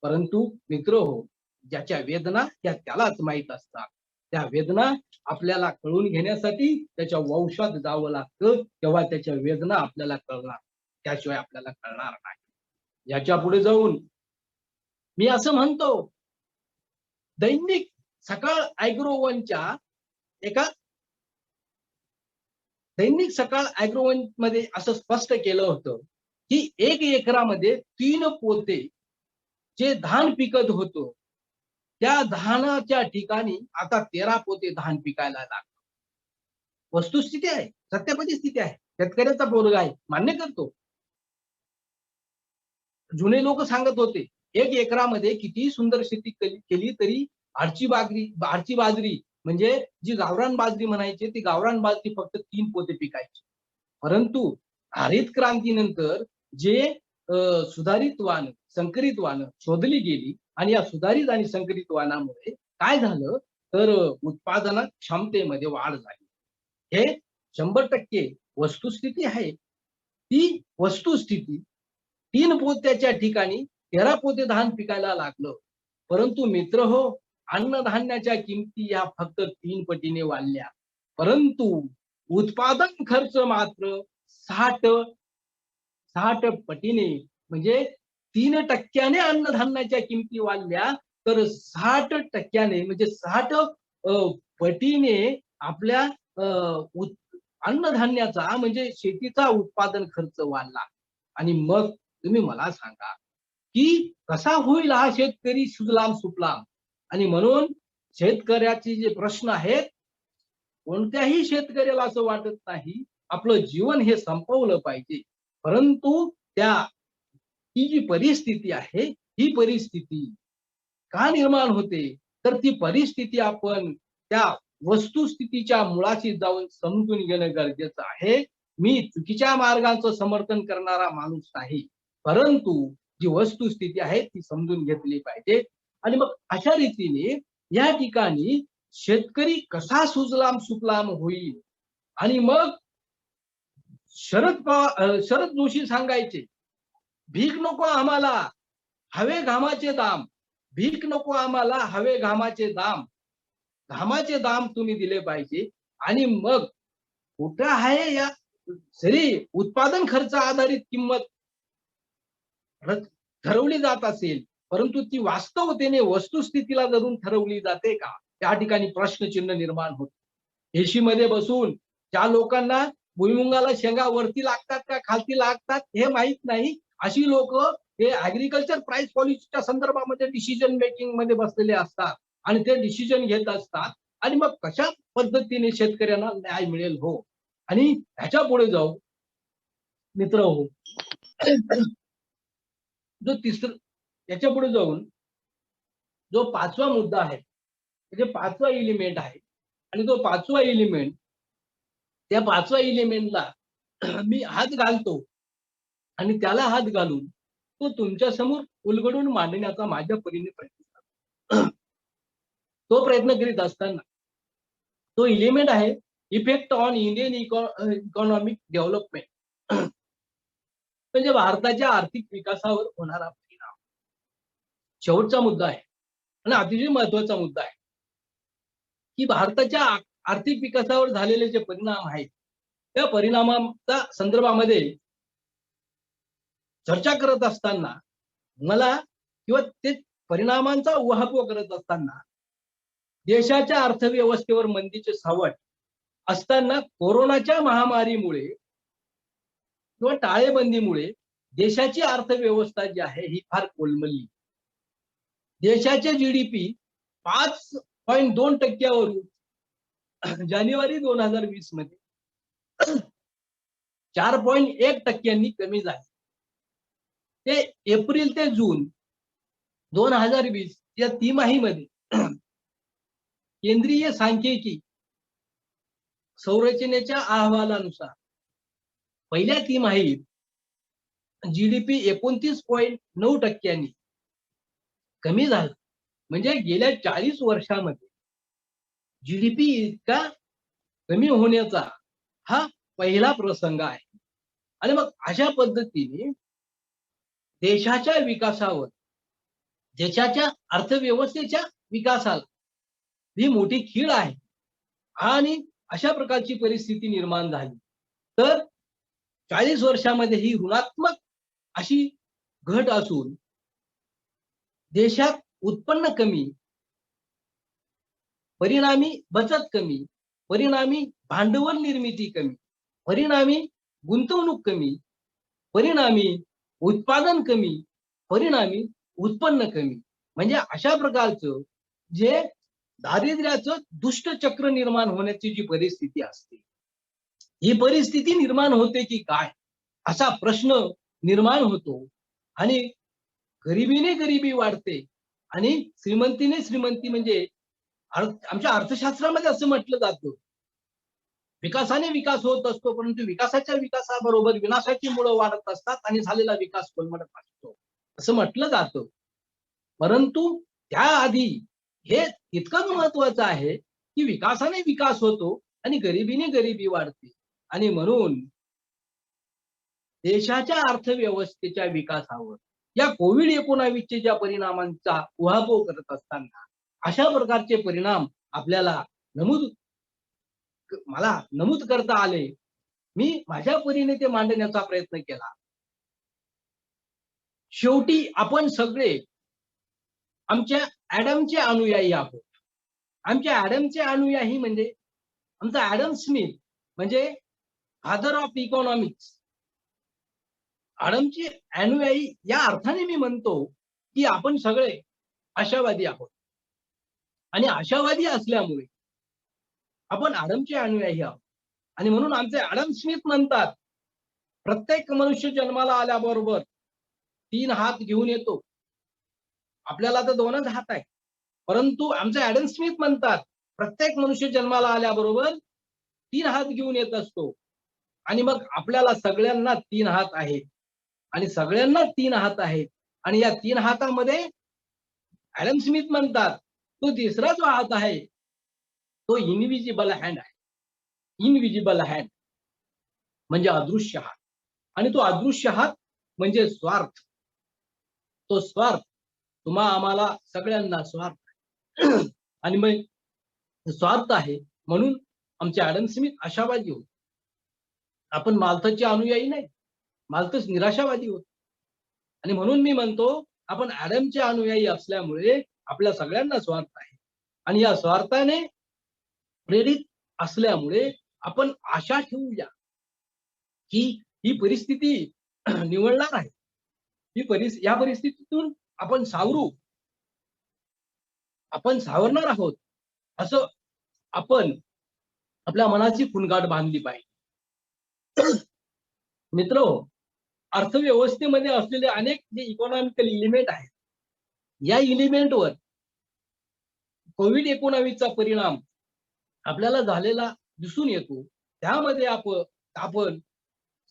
परंतु मित्र हो, ज्याच्या वेदना त्या त्यालाच माहीत असतात. त्या वेदना आपल्याला कळून घेण्यासाठी त्याच्या वंशात जावं लागतं, तेव्हा त्याच्या वेदना आपल्याला कळणार, त्याशिवाय आपल्याला कळणार नाही. याच्या पुढे जाऊन मी असं म्हणतो, दैनिक सकाळ ॲग्रोवनच्या एका दैनिक सकाळ ॲग्रोवन मध्ये असं स्पष्ट केलं होतं की 1 एकरामध्ये 3 पोते जे धान पिकत होतं, त्या धानाच्या ठिकाणी आता 13 पोते धान पिकायला लागलं. वस्तुस्थिती आहे, सत्य परिस्थिती आहे, शेतकऱ्याचा पोरगा आहे, मान्य करतो. जुने लोक सांगत होते 1 एकरामध्ये किती सुंदर शेती केली तरी आरची बाजरी म्हणजे जी गावरान बाजरी म्हणायची, ती गावरान बाजरी फक्त 3 पोते पिकायची. परंतु हरित क्रांतीनंतर जे सुधारित वाण, संकरित वाण शोधली गेली आणि या सुधारित आणि संकरित वाणामुळे काय झालं, तर उत्पादन क्षमतेमध्ये वाढ झाली. हे 100% वस्तुस्थिती आहे. ती वस्तुस्थिती 3 पोत्याच्या ठिकाणी 13 पोते धान पिकायला लागलं. परंतु मित्र हो, अन्नधान्याच्या किमती या फक्त 3 पटीने वाढल्या. परंतु उत्पादन खर्च मात्र 60 पटीने, म्हणजे 3% अन्नधान्याच्या किमती वाढल्या, तर 60% म्हणजे 60 पटीने आपल्या अन्नधान्याचा म्हणजे शेतीचा उत्पादन खर्च वाढला. आणि मग तुम्ही मला सांगा की कसा होईल हा शेतकरी सुजलाम सुफलाम. आणि म्हणून शेतकऱ्याचे जे प्रश्न आहेत, कोणत्याही शेतकऱ्याला असं वाटत नाही आपलं जीवन हे संपवलं पाहिजे. परंतु ही जी परिस्थिती आहे, ही परिस्थिती का निर्माण होते, तर ती परिस्थिती आपण त्या वस्तुस्थितीच्या मुळाशी जाऊन समजून घेणं गरजेचं आहे. मी चुकीच्या मार्गाचं समर्थन करणारा माणूस नाही, परंतु जी वस्तुस्थिती आहे ती समजून घेतली पाहिजे. आणि मग अशा रीतीने या ठिकाणी शेतकरी कसा सुजलाम सुफलाम होईल. आणि मग शरद जोशी सांगायचे, भीक नको आम्हाला हवे घामाचे दाम, भीक नको आम्हाला हवे घामाचे दाम, घामाचे दाम तुम्ही दिले पाहिजे. आणि मग कुठं आहे या, जरी उत्पादन खर्च आधारित किंमत ठरवली जात असेल, परंतु ती वास्तवतेने वस्तुस्थितीला धरून ठरवली जाते का, त्या ठिकाणी प्रश्नचिन्ह निर्माण होते. एसी मध्ये बसून ज्या लोकांना भुईमुंगाला शेंगा वरती लागतात का खालती लागतात हे माहित नाही, अशी लोक हे ऍग्रीकल्चर प्राइस पॉलिसीच्या संदर्भामध्ये डिसिजन मेकिंग मध्ये बसलेले असतात आणि ते डिसिजन घेत असतात. आणि मग कशा पद्धतीने शेतकऱ्यांना न्याय मिळेल हो. आणि ह्याच्या पुढे जाऊ मित्र हो, जो याच्या पुढे जाऊन जो 5वा मुद्दा आहे, म्हणजे 5वा एलिमेंट आहे. आणि तो 5वा एलिमेंट, त्या 5व्या एलिमेंटला मी हात घालतो आणि त्याला हात घालून तो तुमच्या समोर उलगडून मांडण्याचा माझ्या परीने प्रयत्न करतो. तो प्रयत्न करीत असताना तो एलिमेंट आहे effect on Indian economic development, म्हणजे भारताच्या आर्थिक विकासावर होणारा परिणाम. शेवटचा मुद्दा आहे आणि अतिशय महत्वाचा मुद्दा आहे की भारताच्या आर्थिक विकासावर झालेले जे परिणाम आहेत, त्या परिणामाच्या संदर्भामध्ये चर्चा करत असताना मला किंवा ते परिणामांचा उहापोह करत असताना देशाच्या अर्थव्यवस्थेवर मंदीचे सावट असताना कोरोनाच्या महामारीमुळे किंवा टाळेबंदीमुळे देशाची अर्थव्यवस्था जी आहे ही फार कोलमडली. देशाचे जीडीपी 5.2% जानेवारी 2020 मध्ये 4.1% कमी झाले. ते एप्रिल ते जून 2020 या तिमाहीमध्ये केंद्रीय सांख्यिकी संरचनेच्या अहवालानुसार पहिल्या तिमाहीत जीडीपी 29.9% कमी झाला. म्हणजे गेल्या 40 वर्षामध्ये जीडीपी इतका कमी होण्याचा हा पहिला प्रसंग आहे. आणि मग अशा पद्धतीने देशाच्या विकासावर, देशाच्या अर्थव्यवस्थेच्या विकासाला ही मोठी खीळ आहे. आणि अशा प्रकारची परिस्थिती निर्माण झाली तर 40 वर्षामध्ये ही ऋणात्मक अशी घट असून देशात उत्पन्न कमी, परिणामी बचत कमी, परिणामी भांडवल निर्मिती कमी, परिणामी गुंतवणूक कमी, परिणामी उत्पादन कमी, परिणामी उत्पन्न कमी. म्हणजे अशा प्रकारचं जे दारिद्र्याचं दुष्टचक्र निर्माण होण्याची जी परिस्थिती असते, ही परिस्थिती निर्माण होते की काय असा प्रश्न निर्माण होतो. आणि गरिबीने गरिबी वाढते आणि श्रीमंतीने श्रीमंती, म्हणजे आमच्या अर्थशास्त्रामध्ये असं म्हटलं जातं, विकासाने विकास होत असतो, परंतु विकासाच्या विकासाबरोबर विनाशाची मुळं वाढत असतात आणि झालेला विकास कोलमडत असतो असं म्हटलं जातं. परंतु त्याआधी हे इतकंच महत्वाचं आहे की विकासाने विकास होतो आणि गरिबीने गरिबी वाढते. आणि म्हणून देशाच्या अर्थव्यवस्थेच्या विकासावर या कोविड-19 च्या परिणामांचा उहापोह करत असताना अशा प्रकारचे परिणाम आपल्याला मला नमूद करता आले. मी माझ्या परीने ते मांडण्याचा प्रयत्न केला. शेवटी आपण सगळे आमच्या ऍडमचे अनुयायी आहोत. आमच्या ऍडमचे अनुयायी म्हणजे आमचा ऍडम स्मिथ म्हणजे फादर ऑफ इकॉनॉमिक्स. ऍडमचे अनुयायी या अर्थाने मी म्हणतो की आपण सगळे आशावादी आहोत. आणि आशावादी असल्यामुळे आपण ऍडमचे अनुयायी आहोत. आणि म्हणून आमचे ऍडम स्मिथ म्हणतात, प्रत्येक मनुष्य जन्माला आल्याबरोबर 3 हात घेऊन येतो. आपल्याला तर 2च हात आहेत, परंतु आमचे ऍडम स्मिथ म्हणतात प्रत्येक मनुष्य जन्माला आल्याबरोबर 3 हात घेऊन येत असतो. आणि मग आपल्याला सगळ्यांना 3 हात आहेत आणि सगळ्यांना 3 हात आहेत. आणि या 3 हातामध्ये ऍडम स्मिथ म्हणतात तो तिसरा जो हात आहे तो इनविजिबल हँड आहे. इनविजिबल हँड म्हणजे अदृश्य हात. आणि तो अदृश्य हात म्हणजे स्वार्थ. तो स्वार्थ तुम्हा आम्हाला सगळ्यांना स्वार्थ आहे. आणि मग स्वार्थ आहे म्हणून आमचे ऍडम स्मिथ आशावादी होते. आपण माल्थसचे अनुयायी नाही, माल्थस निराशावादी होते. आणि म्हणून मी म्हणतो आपण ऍडमचे अनुयायी असल्यामुळे आपल्या सगळ्यांना स्वार्थ आहे. आणि या स्वार्थाने प्रेरित असल्यामुळे आपण आशा ठेवूया की ही परिस्थिती निवळणार आहे. या परिस्थितीतून आपण आपण सावरणार आहोत असं आपण आपल्या मनाची फुणगाठ बांधली पाहिजे. मित्रहो, अर्थव्यवस्थेमध्ये असलेले अनेक जे इकॉनॉमिकल एलिमेंट आहेत, या एलिमेंटवर कोविड-19 परिणाम आपल्याला झालेला दिसून येतो. त्यामध्ये आपण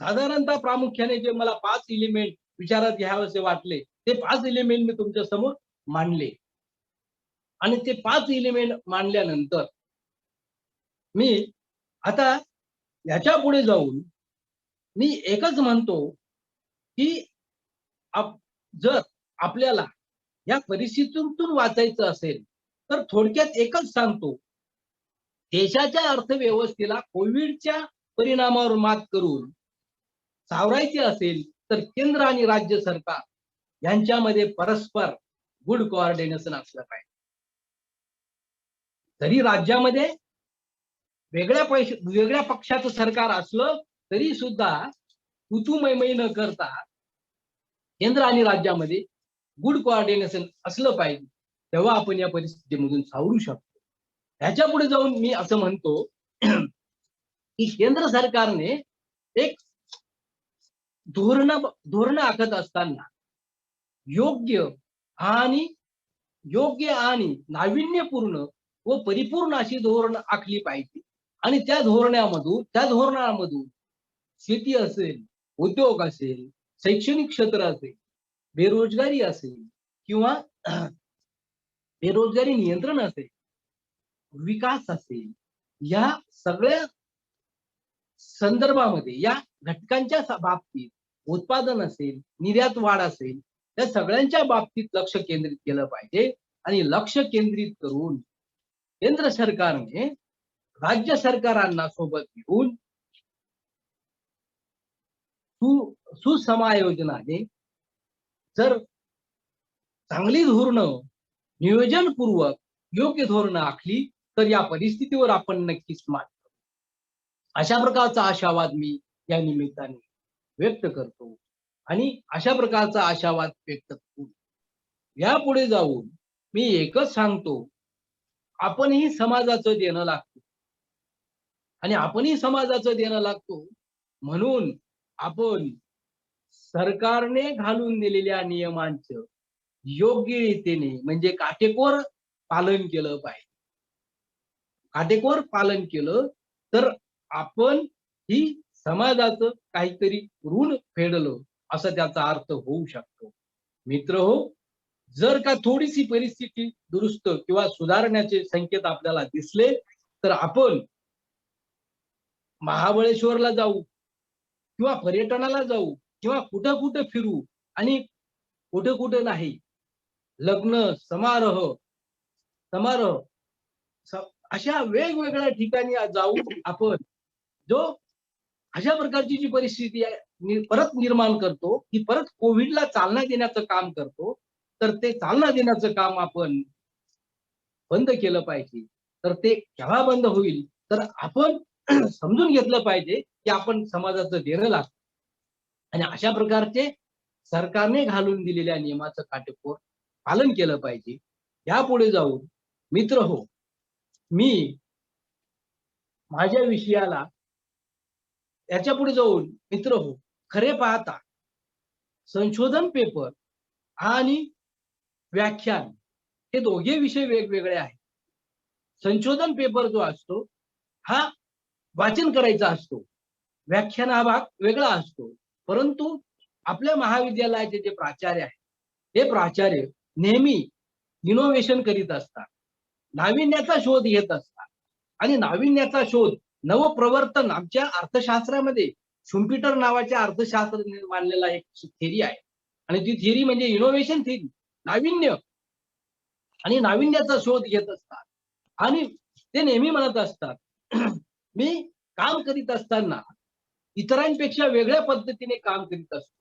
साधारणतः प्रामुख्याने जे मला 5 एलिमेंट विचारात घ्यावेसे वाटले ते 5 एलिमेंट मी तुमच्या समोर मांडले. आणि ते 5 एलिमेंट मांडल्यानंतर मी आता याच्या पुढे जाऊन मी एकच म्हणतो की जर आपल्याला या परिस्थितीतून वाचायचं असेल तर थोडक्यात एकच सांगतो, देशाच्या अर्थव्यवस्थेला कोविडच्या परिणामावर मात करून सावरायचे असेल तर केंद्र आणि राज्य सरकार यांच्यामध्ये परस्पर गुड कोऑर्डिनेशन असलं पाहिजे. तरी राज्यामध्ये वेगळ्या पक्षाचं सरकार असलं तरी सुद्धा कुतुमयमय न करता केंद्र आणि राज्यामध्ये गुड कोऑर्डिनेशन असलं पाहिजे. तेव्हा आपण या परिस्थितीमधून सावरू शकतो. ह्याच्या पुढे जाऊन मी असं म्हणतो की केंद्र सरकारने एक धोरण आखत असताना योग्य आणि नाविन्यपूर्ण व परिपूर्ण अशी धोरण आखली पाहिजे. आणि त्या धोरणामधून शेती असेल, उद्योग असेल, शैक्षणिक क्षेत्र असेल, बेरोजगारी असेल किंवा बेरोजगारी नियंत्रण असेल, विकास असेल, या सगळ्या संदर्भामध्ये या घटकांच्या बाबतीत उत्पादन असेल, निर्यात वाढ असेल, या सगळ्यांच्या बाबतीत लक्ष केंद्रित केलं पाहिजे. आणि लक्ष केंद्रित करून केंद्र सरकारने राज्य सरकारांना सोबत घेऊन सुसमायोजनाने जर चांगली धोरणं नियोजनपूर्वक योग्य धोरणं आखली तर या परिस्थितीवर आपण नक्कीच मात करू. अशा प्रकारचा आशावाद मी या निमित्ताने व्यक्त करतो. आणि अशा प्रकारचा आशावाद व्यक्त करून यापुढे जाऊन मी एकच सांगतो, आपणही समाजाचं देणं लागतो. आणि आपणही समाजाचं देणं लागतो म्हणून आपण सरकारने घालून दिलेल्या नियमांचं योग्य रीतीने म्हणजे काटेकोर पालन केलं पाहिजे. काटेकोर पालन केलं तर आपण ही समाजाचं काहीतरी ऋण फेडलं असं त्याचा अर्थ होऊ शकतो. मित्रहो, जर का थोडीशी परिस्थिती दुरुस्त किंवा सुधारण्याचे संकेत आपल्याला दिसले तर आपण महाबळेश्वरला जाऊ किंवा पर्यटनाला जाऊ किंवा कुठं कुठं फिरू आणि कुठं कुठं नाही, लग्न समारोह अशा वेगवेगळ्या ठिकाणी जाऊन आपण जो अशा प्रकारची जी परिस्थिती आहे परत निर्माण करतो, की परत कोविडला चालना देण्याचं काम करतो, तर ते चालना देण्याचं काम आपण बंद केलं पाहिजे. तर ते केव्हा बंद होईल तर आपण समजून घेतलं पाहिजे की आपण समाजाचं देणं लागतं. आणि अशा प्रकारचे सरकारने घालून दिलेल्या नियमाचं काटेकोर पालन केलं पाहिजे. यापुढे जाऊन मित्र हो, मी माझ्या विषयाला याच्या पुढे जाऊन मित्र हो, खरे पाहता संशोधन पेपर आणि व्याख्यान हे दोघे विषय वेगवेगळे आहेत. संशोधन पेपर जो असतो हा वाचन करायचा असतो, व्याख्यान हा भाग वेगळा असतो. परंतु आपल्या महाविद्यालयाचे जे प्राचार्य आहेत ते प्राचार्य नेहमी इनोव्हेशन करीत असतात, नाविन्याचा शोध घेत असतात. आणि नाविन्याचा शोध नवप्रवर्तन आमच्या अर्थशास्त्रामध्ये शुम्पीटर नावाच्या अर्थशास्त्रज्ञाने मांडलेला एक थेरी आहे. आणि ती थेरी म्हणजे इनोव्हेशन थेरी, नाविन्य आणि नाविन्याचा शोध घेत असतात. आणि ते नेहमी म्हणत असतात मी काम करीत असताना इतरांपेक्षा वेगळ्या पद्धतीने काम करीत असतो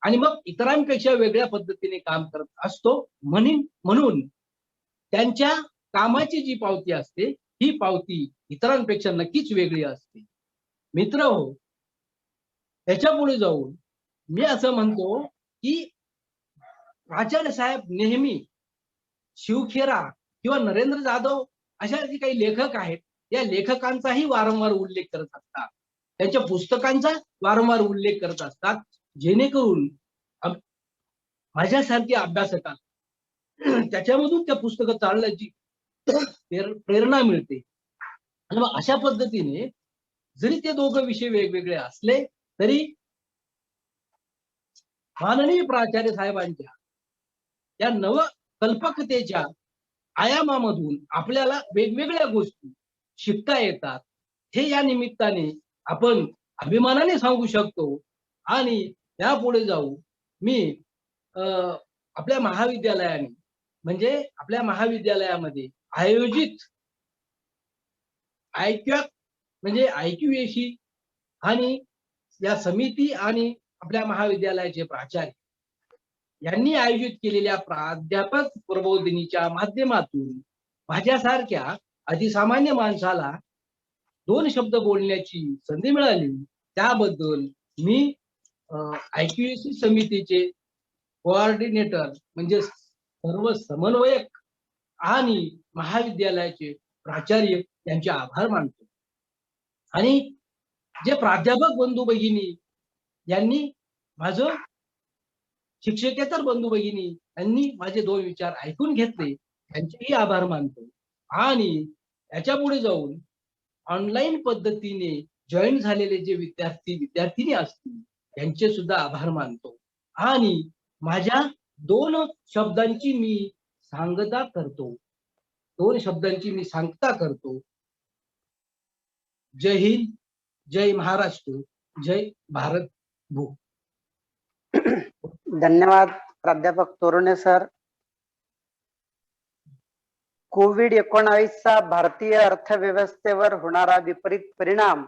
आणि मग इतरांपेक्षा वेगळ्या पद्धतीने काम करत असतो म्हणून त्यांच्या कामाची जी पावती असते ही पावती इतरांपेक्षा नक्कीच वेगळी असते. मित्र हो, त्याच्या पुढे जाऊन मी असं म्हणतो की प्राचार्य साहेब नेहमी शिवखेरा किंवा नरेंद्र जाधव अशा जे काही लेखक आहेत या लेखकांचाही वारंवार उल्लेख करत असतात, त्यांच्या पुस्तकांचा वारंवार उल्लेख करत असतात, जेणेकरून माझ्यासारख्या अभ्यासकांना त्याच्यामधून त्या पुस्तकं चालण्याची प्रेरणा मिळते. आणि मग अशा पद्धतीने जरी ते दोघं विषय वेगवेगळे असले तरी माननीय प्राचार्य साहेबांच्या या नवकल्पकतेच्या आयामामधून आपल्याला वेगवेगळ्या गोष्टी शिकता येतात हे या निमित्ताने आपण अभिमानाने सांगू शकतो. आणि यापुढे जाऊ मी आपल्या महाविद्यालयाने म्हणजे आपल्या महाविद्यालयामध्ये आयोजित IQAC आणि या समिती आणि आपल्या महाविद्यालयाचे प्राचार्य यांनी आयोजित केलेल्या प्राध्यापक प्रबोधिनीच्या माध्यमातून माझ्यासारख्या अतिसामान्य माणसाला 2 शब्द बोलण्याची संधी मिळाली. त्याबद्दल मी IQAC समितीचे कोऑर्डिनेटर म्हणजे सर्व समन्वयक आणि महाविद्यालयाचे प्राचार्य यांचे आभार मानतो. आणि जे प्राध्यापक बंधू भगिनी यांनी माझं शिक्षकेतर बंधू भगिनी यांनी माझे 2 विचार ऐकून घेतले, त्यांचेही आभार मानतो. आणि याच्या पुढे जाऊन ऑनलाईन पद्धतीने जॉइन झालेले जे विद्यार्थिनी असतील, त्यांचे सुद्धा आभार मानतो. आणि माझ्या 2 शब्दांची मी सांगता करतो. 2 शब्दांची मी सांगता करतो. जय हिंद, जय महाराष्ट्र, जय भारत भू. धन्यवाद प्राध्यापक तोरणे सर. कोविड-19चा भारतीय अर्थव्यवस्थेवर होणारा विपरीत परिणाम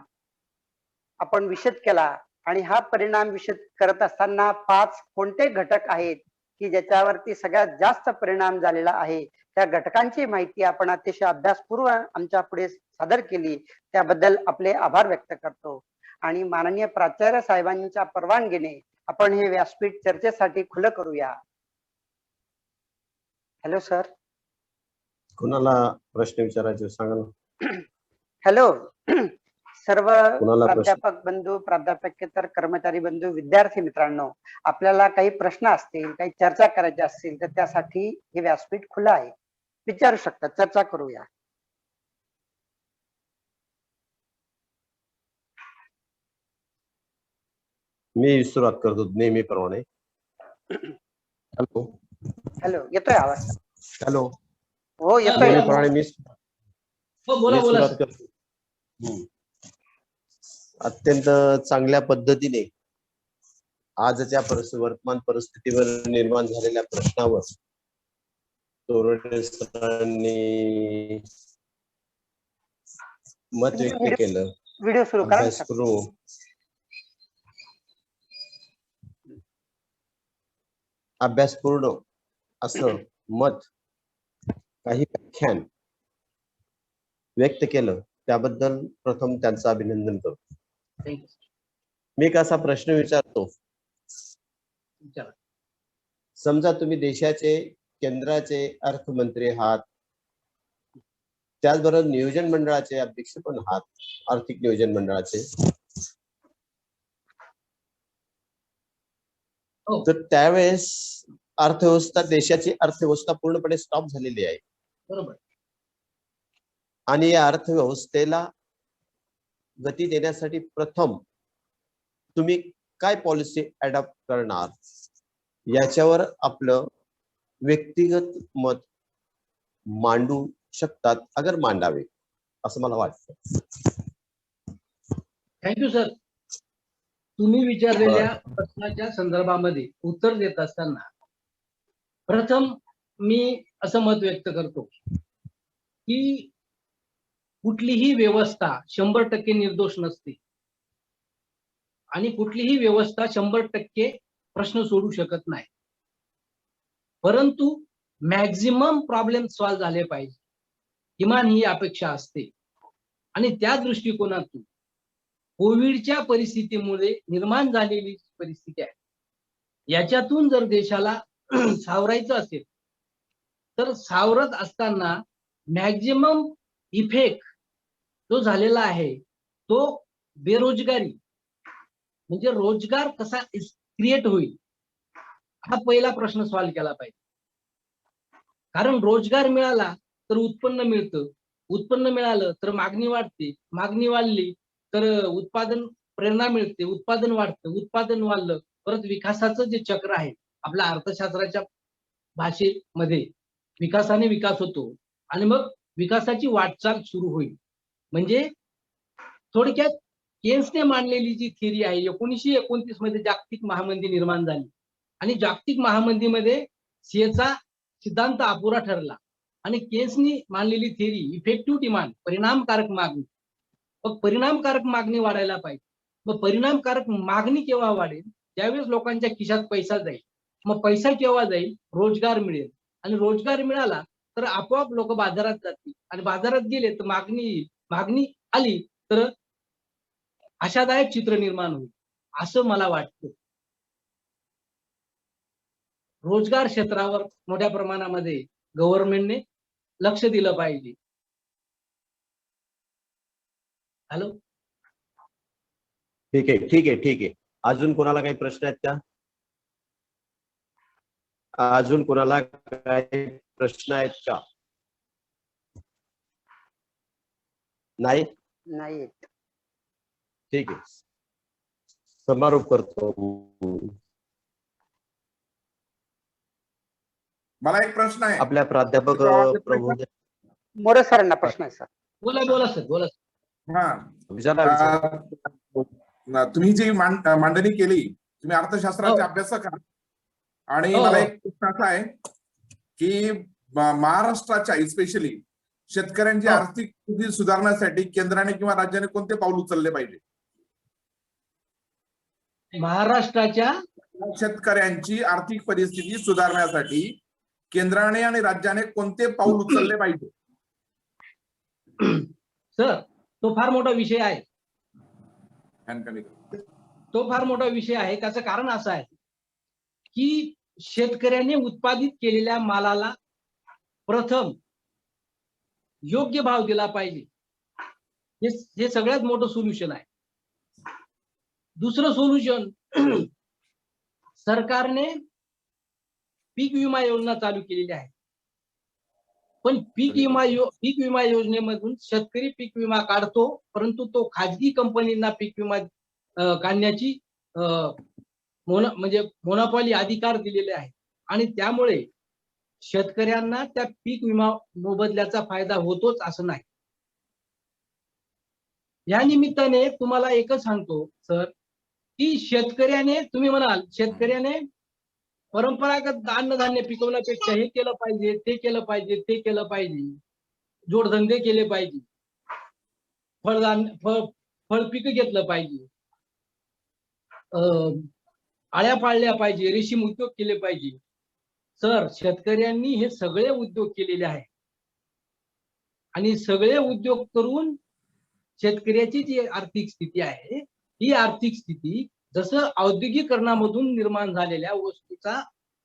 आपण विशद केला आणि हा परिणाम विशद करत असताना 5 कोणते घटक आहेत की ज्याच्यावरती सगळ्यात जास्त परिणाम झालेला आहे, त्या घटकांची माहिती आपण अतिशय अभ्यासपूर्व आमच्या पुढे सादर केली, त्याबद्दल आपले आभार व्यक्त करतो. आणि माननीय प्राचार्य साहेबांच्या परवानगीने आपण हे व्यासपीठ चर्चेसाठी खुलं करूया. Hello sir. कुणाला प्रश्न विचारायचे सांगा ना. हॅलो सर्व कुणाला प्रश्न? प्राध्यापक बंधू, प्राध्यापकेतर कर्मचारी बंधू, विद्यार्थी मित्रांनो, आपल्याला काही प्रश्न असतील, काही चर्चा करायची असतील तर त्यासाठी हे व्यासपीठ खुलं आहे. विचारू शकता, चर्चा करूया. मी सुरुवात करतो नेहमीप्रमाणे. हॅलो हॅलो, येतोय आवाज? हॅलो हो येतोय. नेहमीप्रमाणे मी हो, बोला बोला सुरुवात सर. करतो. अत्यंत चांगल्या पद्धतीने आजच्या वर्तमान परिस्थितीवर निर्माण झालेल्या प्रश्नावर तोरणे सरांनी मत व्यक्त केलं. व्हिडिओ सुरू करा. अभ्यास करू अभ्यासपूर्ण असं मत, काही व्याख्यान व्यक्त केलं, त्याबद्दल प्रथम त्यांचं अभिनंदन करतो. थँक्यू. मी एक असा प्रश्न विचारतो. विचारा. समजा तुम्ही देशाचे केंद्राचे अर्थमंत्री आहात, त्याचबरोबर नियोजन मंडळाचे अध्यक्ष पण आहात, आर्थिक नियोजन मंडळाचे. हो. तर त्यावेळेस अर्थव्यवस्था, देशाची अर्थव्यवस्था पूर्णपणे स्टॉप झालेली आहे. बरोबर. आणि या अर्थव्यवस्थेला गती देण्यासाठी प्रथम तुम्ही काय पॉलिसी अडॉप्ट करणार, याच्यावर आपलं व्यक्तिगत मत मांडू शकतात, अगर मांडावे असं मला वाटतं. Thank you sir. तुम्ही विचारलेल्या प्रश्नाच्या संदर्भामध्ये उत्तर देत असताना प्रथम मी असं मत व्यक्त करतो की कुठलीही व्यवस्था 100% निर्दोष नसते आणि कुठलीही व्यवस्था 100% प्रश्न सोडू शकत नाही. परंतु मॅक्झिमम प्रॉब्लेम सॉल्व्ह झाले पाहिजे, किमान ही अपेक्षा असते. आणि त्या दृष्टिकोनातून कोविडच्या परिस्थितीमुळे निर्माण झालेली परिस्थिती आहे, याच्यातून जर देशाला सावरायचं असेल तर सावरत असताना मॅक्झिमम इफेक्ट जो झालेला आहे तो बेरोजगारी, म्हणजे रोजगार कसा क्रिएट होईल, हा पहिला प्रश्न सॉल्व्ह केला पाहिजे. कारण रोजगार मिळाला तर उत्पन्न मिळतं, उत्पन्न मिळालं तर मागणी वाढते, मागणी वाढली तर उत्पादन प्रेरणा मिळते, उत्पादन वाढतं, उत्पादन वाढलं परत विकासाचं जे चक्र आहे आपल्या अर्थशास्त्राच्या भाषेमध्ये, विकासाने विकास होतो आणि मग विकासाची वाटचाल सुरू होईल. म्हणजे थोडक्यात केन्सने मांडलेली जी थिअरी आहे, 1929 मध्ये जागतिक महामंदी निर्माण झाली आणि जागतिक महामंदीमध्ये सीएचा सिद्धांत अपुरा ठरला आणि केन्सनी मांडलेली थिअरी इफेक्टिव्ह डिमांड, परिणामकारक मागणी. मग परिणामकारक मागणी वाढायला पाहिजे. मग परिणामकारक मागणी केव्हा वाढेल? ज्यावेळेस लोकांच्या खिशात पैसा जाईल. मग पैसा केव्हा जाईल? रोजगार मिळेल आणि रोजगार मिळाला तर आपोआप लोक बाजारात जातील आणि बाजारात गेले तर मागणी येईल, मागणी आली तर आशादायक चित्र निर्माण होईल असं मला वाटतं. रोजगार क्षेत्रावर मोठ्या प्रमाणामध्ये गव्हर्नमेंटने लक्ष दिलं पाहिजे. हॅलो. ठीक आहे, ठीक आहे, ठीक आहे. अजून कोणाला काही प्रश्न आहेत का? अजून कोणाला काही प्रश्न आहेत का? नाही? नाही येत. ठीक आहे, समारोप करतो. मला एक प्रश्न आहे. आपल्या प्राध्यापक प्रभू मोरे सरांना प्रश्न आहे सर. बोला बोला सर, बोला सर. हा, विचारा. तुम्ही जी मांडणी केली, तुम्ही अर्थशास्त्राचे हो. अभ्यासक आहात आणि हो, मला हो. एक प्रश्न असा आहे की महाराष्ट्राच्या स्पेशली शेतकऱ्यांची हो. आर्थिक स्थिती सुधारण्यासाठी केंद्राने किंवा राज्याने कोणते पाऊल उचलले पाहिजे? महाराष्ट्राच्या शेतकऱ्यांची आर्थिक परिस्थिती सुधारण्यासाठी केंद्राने आणि राज्याने कोणते पाऊल उचलले पाहिजे? सर, तो फार मोठा विषय आहे. हॅन्ड तो फार मोठा विषय आहे. त्याचं कारण असं आहे की शेतकऱ्याने उत्पादित केलेल्या मालाला प्रथम योग्य भाव दिला पाहिजे. हे सगळ्यात मोठं सोल्युशन आहे. दुसरं सोल्युशन, सरकारने पीक विमा योजना चालू केलेली आहे. पण पीक विमा योजनेमधून शेतकरी पीक विमा काढतो, परंतु तो खाजगी कंपनींना पीक विमा काढण्याची म्हणजे मोनोपॉली अधिकार दिलेले आहे आणि त्यामुळे शेतकऱ्यांना त्या पीक विमा मोबदल्याचा फायदा होतोच असं नाही. या निमित्ताने तुम्हाला एकच सांगतो सर की शेतकऱ्याने, तुम्ही म्हणाल शेतकऱ्याने परंपरागत अन्नधान्य पिकवण्यापेक्षा हे केलं पाहिजे, ते केलं पाहिजे, ते केलं पाहिजे, जोडधंदे केले पाहिजे, फळ पीक घेतलं पाहिजे, आळ्या पाळल्या पाहिजे, रेशीम उद्योग केले पाहिजे. सर, शेतकऱ्यांनी हे सगळे उद्योग केलेले आहे आणि सगळे उद्योग करून शेतकऱ्याची जी आर्थिक स्थिती आहे, ही आर्थिक स्थिती जसं औद्योगिकरणामधून निर्माण झालेल्या वस्तूचा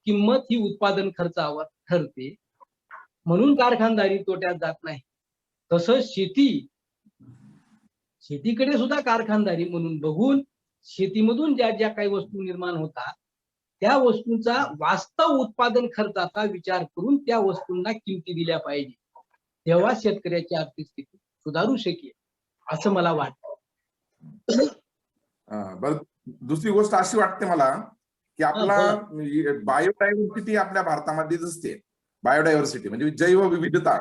किंमत ही उत्पादन खर्चावर ठरते, म्हणून कारखानदारी तोट्यात जात नाही. तसं शेतीकडे सुद्धा कारखानदारी म्हणून बघून शेतीमधून ज्या ज्या काही वस्तू निर्माण होतात त्या वस्तूंचा वास्तव उत्पादन खर्चाचा विचार करून त्या वस्तूंना किमती दिल्या पाहिजे. तेव्हा शेतकऱ्याची आर्थिक स्थिती सुधारू शकेल असं मला वाटतं. बरं, दुसरी गोष्ट अशी वाटते मला की आपला बायोडायव्हर्सिटी आपल्या भारतामध्येच असते. बायोडायव्हर्सिटी म्हणजे जैवविविधता,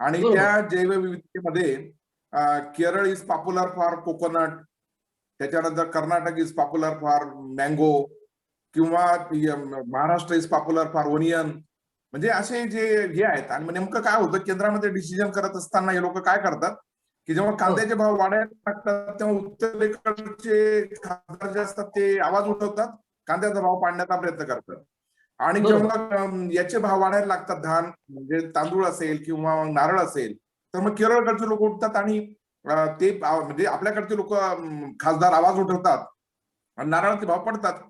आणि त्या जैवविविधतेमध्ये Kerala is popular for coconut, त्याच्यानंतर Karnataka is popular for mango, किंवा Maharashtra is popular for onion. म्हणजे असे जे हे आहेत. आणि नेमकं काय होतं, केंद्रामध्ये डिसिजन करत असताना हे लोक काय करतात की जेव्हा कांद्याचे भाव वाढायला लागतात तेव्हा उत्तरेकडचे खासदार जे असतात ते आवाज उठवतात, कांद्याचा भाव पाडण्याचा प्रयत्न करतात. आणि जेव्हा याचे भाव वाढायला लागतात, धान म्हणजे तांदूळ असेल किंवा नारळ असेल, तर मग केरळकडचे लोक उठतात आणि ते म्हणजे आपल्याकडचे लोक खासदार आवाज उठवतात आणि नारळाचे भाव पडतात.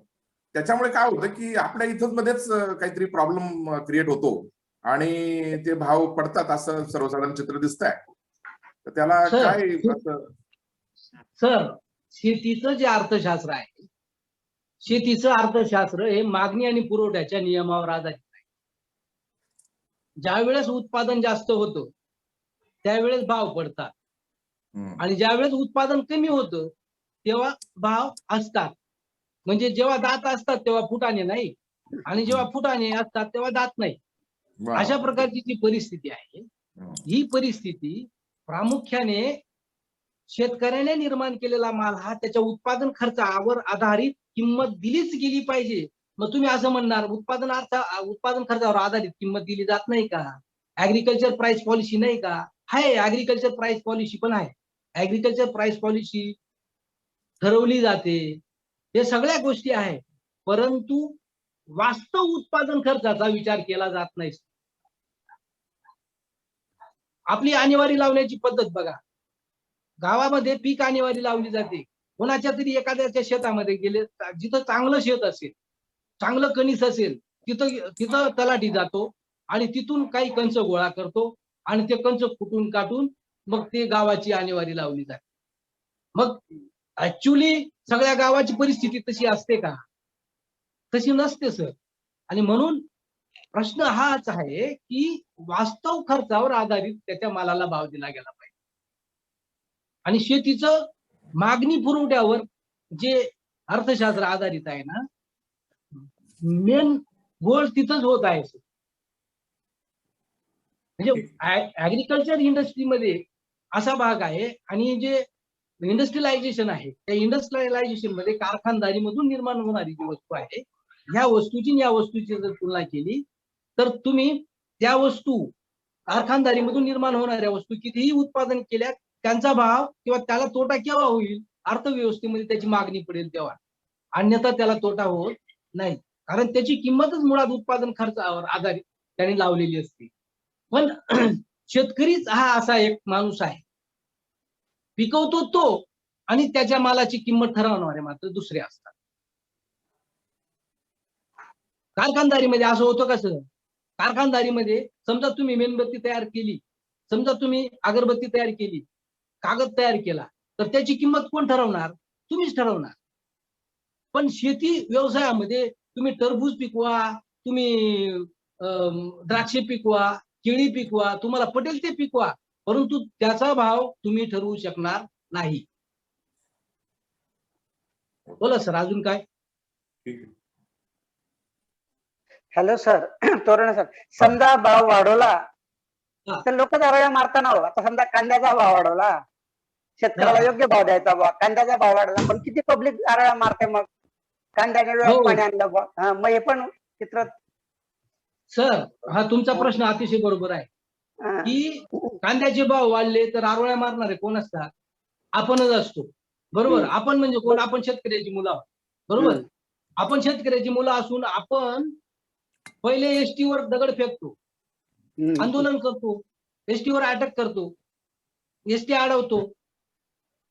त्याच्यामुळे काय होतं की आपल्या इथंच मध्येच काहीतरी प्रॉब्लेम क्रिएट होतो आणि ते भाव पडतात असं सर्वसाधारण चित्र दिसतंय. तर त्याला काय असं? सर, शेतीचं जे अर्थशास्त्र आहे, शेतीचं अर्थशास्त्र हे मागणी आणि पुरवठ्याच्या नियमावर आधारित आहे. ज्या वेळेस उत्पादन जास्त होतं त्यावेळेस भाव पडतात आणि ज्या वेळेस उत्पादन कमी होतं तेव्हा भाव असतात. म्हणजे जेव्हा दात असतात तेव्हा फुटाणे नाही आणि जेव्हा फुटाणे असतात तेव्हा दात नाही. अशा प्रकारची जी परिस्थिती आहे, ही परिस्थिती प्रामुख्याने शेतकऱ्याने निर्माण केलेला माल हा त्याच्या उत्पादन खर्चावर आधारित किंमत दिलीच गेली पाहिजे. मग तुम्ही असं म्हणणार उत्पादन खर्चावर आधारित किंमत दिली जात नाही का? ऍग्रिकल्चर प्राइस पॉलिसी नाही का? आहे, ऍग्रिकल्चर प्राइस पॉलिसी पण आहे. ऍग्रिकल्चर प्राइस पॉलिसी ठरवली जाते, हे सगळ्या गोष्टी आहेत, परंतु वास्तव उत्पादन खर्चाचा विचार केला जात नाही. आपली आणीवारी लावण्याची पद्धत बघा. गावामध्ये पीक आणीवारी लावली जाते. कोणाच्या तरी एखाद्याच्या शेतामध्ये गेले, जिथं चांगलं शेत असेल, चांगलं कणीस असेल, तिथं तलाठी जातो आणि तिथून काही कंच गोळा करतो आणि ते कंच कुटून काटून मग ते गावाची आणीवारी लावली जाते. मग ऍक्च्युली सगळ्या गावाची परिस्थिती तशी असते का? तशी नसते सर. आणि म्हणून प्रश्न हाच आहे की वास्तव खर्चावर आधारित त्याच्या मालाला भाव दिला गेला पाहिजे. आणि शेतीचं मागणी पुरवठ्यावर जे अर्थशास्त्र आधारित आहे ना, मेन गोल तिथंच होत आहे. म्हणजे ऍग्रिकल्चर इंडस्ट्रीमध्ये असा भाग आहे, आणि जे इंडस्ट्रियलायझेशन आहे त्या इंडस्ट्रियलायझेशन मध्ये कारखानदारीमधून निर्माण होणारी जी वस्तू आहे, ह्या वस्तूची आणि या वस्तूची जर तुलना केली तर तुम्ही त्या वस्तू कारखानदारीमधून निर्माण होणाऱ्या वस्तू कितीही उत्पादन केल्या त्यांचा भाव किंवा त्याला तोटा केव्हा होईल, अर्थव्यवस्थेमध्ये त्याची मागणी पडेल तेव्हा, अन्यथा त्याला तोटा होत नाही. कारण त्याची किंमतच मुळात उत्पादन खर्चावर आधारित त्यांनी लावलेली असते. पण शेतकरीच हा असा एक माणूस आहे, पिकवतो तो आणि त्याच्या मालाची किंमत ठरवणारे मात्र दुसरे असतात. कारखानदारीमध्ये असं होतं कसं, कारखानदारीमध्ये समजा तुम्ही मेणबत्ती तयार केली, समजा तुम्ही अगरबत्ती तयार केली, कागद तयार केला, तर त्याची किंमत कोण ठरवणार? तुम्हीच ठरवणार. पण शेती व्यवसायामध्ये तुम्ही टरबूज पिकवा, तुम्ही द्राक्षे पिकवा, केळी पिकवा, तुम्हाला पटेल ते पिकवा, परंतु त्याचा भाव तुम्ही ठरवू शकणार नाही. बोला सर, अजून काय? हॅलो सर, तोरणे सर, समजा भाव वाढवला तर लोक दरवाजा मारताना हो. आता समजा कांद्याचा भाव वाढवला, शेतकऱ्याला योग्य भाव द्यायचा भाव, कांद्याचा भाव वाढला, पण किती पब्लिक दरवाजा मारते मग कांद्याने वेळेत पाणी आणलं बा. मग हे पण चित्र. सर, हा तुमचा प्रश्न अतिशय बरोबर आहे की कांद्याचे भाव वाढले तर आरोळ्या मारणारे कोण असतात? आपणच असतो. बरोबर. आपण म्हणजे कोण? आपण शेतकऱ्याची मुलं आहोत. बरोबर. आपण शेतकऱ्याची मुलं असून आपण पहिले एसटी वर दगड फेकतो, आंदोलन करतो, एसटी वर अटक करतो, एसटी अडवतो,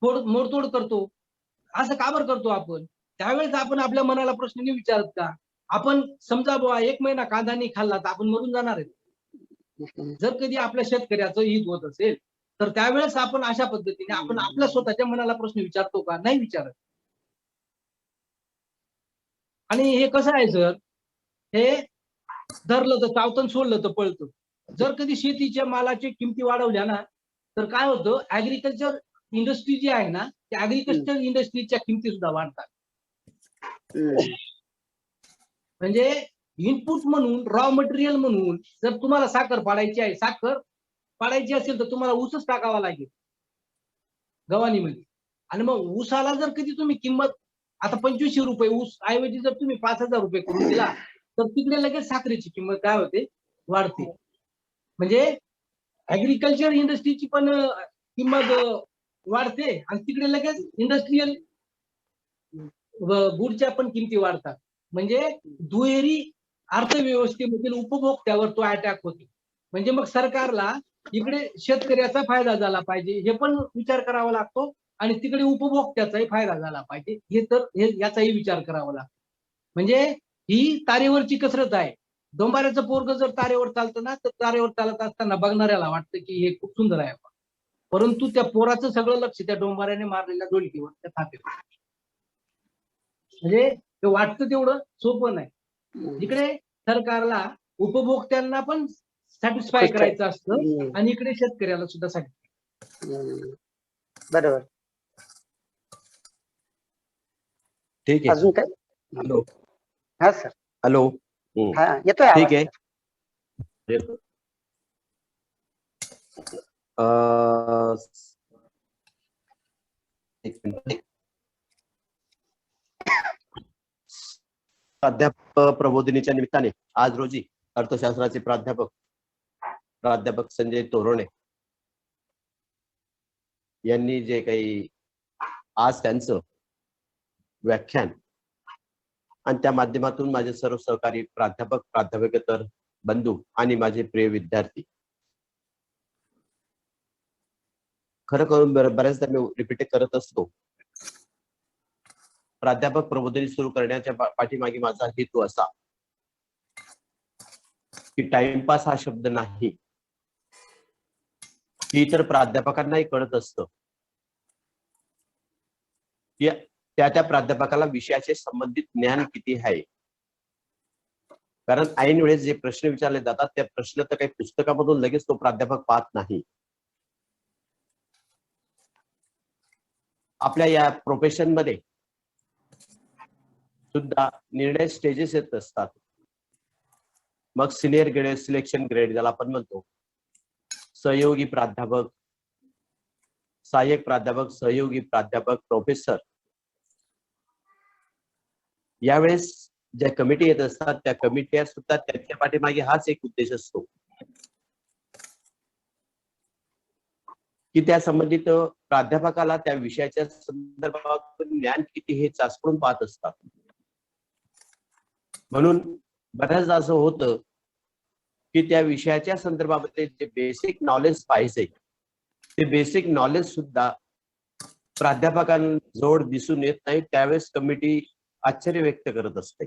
मोडतोड करतो. असं का बरं करतो आपण? त्यावेळेस आपण आपल्या मनाला प्रश्न नाही विचारत का? आपण समजा बुवा 1 महिना कांदा नाही खाल्ला तर आपण मरून जाणार आहे. जर कधी आपल्या शेतकऱ्याचं हित होत असेल तर त्यावेळेस आपण अशा पद्धतीने आपण आपल्या स्वतःच्या मनाला प्रश्न विचारतो का? नाही विचारत. आणि हे कसं आहे सर, हे धरलं तर चावतं, सोडलं तर पळतं. जर कधी शेतीच्या मालाची किमती वाढवल्या ना तर काय होतं, ऍग्रिकल्चर इंडस्ट्री जी आहे ना, त्या ऍग्रिकल्चर इंडस्ट्रीच्या किमती सुद्धा वाढतात. म्हणजे इनपुट म्हणून, रॉ मटेरियल म्हणून जर तुम्हाला साखर पाडायची आहे, साखर पाडायची असेल तर तुम्हाला ऊसच टाकावा लागेल गव्हाणीमध्ये. आणि मग ऊसाला जर कधी तुम्ही किंमत आता 2500 रुपये ऊस ऐवजी जर तुम्ही 5000 रुपये करून दिला तर तिकडे लगेच साखरेची किंमत काय होते? वाढते. म्हणजे ऍग्रिकल्चर इंडस्ट्रीची पण किंमत वाढते आणि तिकडे लगेच इंडस्ट्रीयल गुडच्या पण किमती वाढतात. म्हणजे दुहेरी अर्थव्यवस्थेमधील उपभोक्त्यावर तो अटॅक होतो. म्हणजे मग सरकारला इकडे शेतकऱ्याचा फायदा झाला पाहिजे हे पण विचार करावा लागतो आणि तिकडे उपभोक्त्याचाही फायदा झाला पाहिजे हे याचाही विचार करावा लागतो. म्हणजे ही तारेवरची कसरत आहे. डोंबाऱ्याचं पोरग जर तारेवर चालतं ना तर तारेवर चालत असताना बघणाऱ्याला वाटतं की हे खूप सुंदर आहे, परंतु त्या पोराचं सगळं लक्ष त्या डोंबाऱ्याने मारलेल्या ढोलकीवर, त्या थापेवर. म्हणजे ते वाटतं तेवढं सोपं नाही. इकडे सरकारला उपभोक्त्यांना पण सॅटिस्फाय करायचं असतं आणि इकडे शेतकऱ्याला सुद्धा सॅटिस्फाय. बरोबर. ठीक आहे. अजून काय? हॅलो. हा सर. हॅलो. हा येतोय. ठीक आहे. एक मिनिट. प्राध्यापक प्रबोधिनीच्या निमित्ताने आज रोजी अर्थशास्त्राचे प्राध्यापक संजय तोरणे यांनी जे काही आज त्यांचं व्याख्यान आणि त्या माध्यमातून माझे सर्व सहकारी प्राध्यापक, प्राध्यापकेतर बंधू आणि माझे प्रिय विद्यार्थी, खरं करून बऱ्याचदा मी रिपीट करत असतो, प्राध्यापक प्रबोधिनी सुरू करण्याच्या पाठीमागे माझा हेतू असा की टाइमपास हा शब्द नाही, ही तर प्राध्यापकांनाही कळत असतं की त्या प्राध्यापकाला विषयाचे संबंधित ज्ञान किती आहे. कारण ऐन वेळेस जे प्रश्न विचारले जातात त्या प्रश्न तर काही पुस्तकामधून लगेच तो प्राध्यापक पाहत नाही. आपल्या या प्रोफेशन मध्ये सुद्धा निर्णय स्टेजेस येत असतात. मग सिनियर ग्रेड, सिलेक्शन ग्रेड ज्याला आपण म्हणतो, सहयोगी प्राध्यापक, सहाय्यक प्राध्यापक, सहयोगी प्राध्यापक, प्रोफेसर. यावेळेस ज्या कमिटी येत असतात त्या कमिट्या सुद्धा त्यांच्या पाठीमागे हाच एक उद्देश असतो की त्या संबंधित प्राध्यापकाला त्या विषयाच्या संदर्भात ज्ञान किती हे चाचपडून पाहत असतात. म्हणून बऱ्याचदा असं होतं की त्या विषयाच्या संदर्भामध्ये जे बेसिक नॉलेज पाहिजे ते बेसिक नॉलेज सुद्धा प्राध्यापकांजवळ दिसून येत नाही. त्यावेळेस कमिटी आश्चर्य व्यक्त करत असते.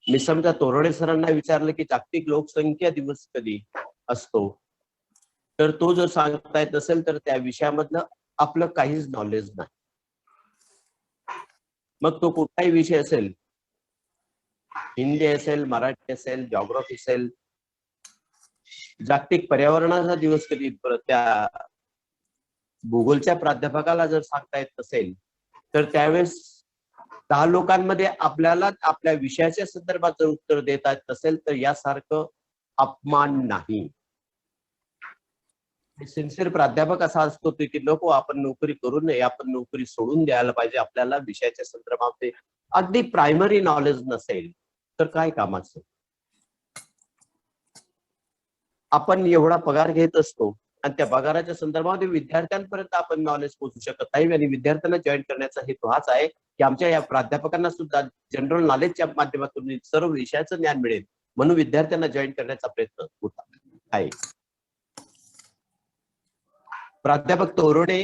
मी समजा तोरडे सरांना विचारलं की जागतिक लोकसंख्या दिवस कधी असतो, तर तो जर सांगता येत असेल तर त्या विषयामधलं आपलं काहीच नॉलेज नाही. मग तो कुठलाही विषय असेल, हिंदी असेल, मराठी असेल, जॉग्राफी असेल, जागतिक पर्यावरणाचा दिवस कधी, त्या भूगोलच्या प्राध्यापकाला जर सांगता येत असेल तर त्यावेळेस 10 लोकांमध्ये आपल्याला आपल्या विषयाच्या संदर्भात जर उत्तर देता येत असेल तर यासारखं अपमान नाही. सिन्सिअर प्राध्यापक असा असतो की नको आपण नोकरी करू नये, आपण नोकरी सोडून द्यायला पाहिजे. आपल्याला विषयाच्या संदर्भात अगदी प्रायमरी नॉलेज नसेल तर काय कामाचं. आपण एवढा पगार घेत असतो आणि त्या पगाराच्या संदर्भामध्ये विद्यार्थ्यांपर्यंत आपण नॉलेज पोहोचू शकत नाही. आणि विद्यार्थ्यांना जॉईन करण्याचा हेतू हाच आहे की आमच्या या प्राध्यापकांना सुद्धा जनरल नॉलेजच्या माध्यमातून सर्व विषयाचं ज्ञान मिळेल, म्हणून विद्यार्थ्यांना जॉईन करण्याचा प्रयत्न होता आहे. प्राध्यापक तोरडे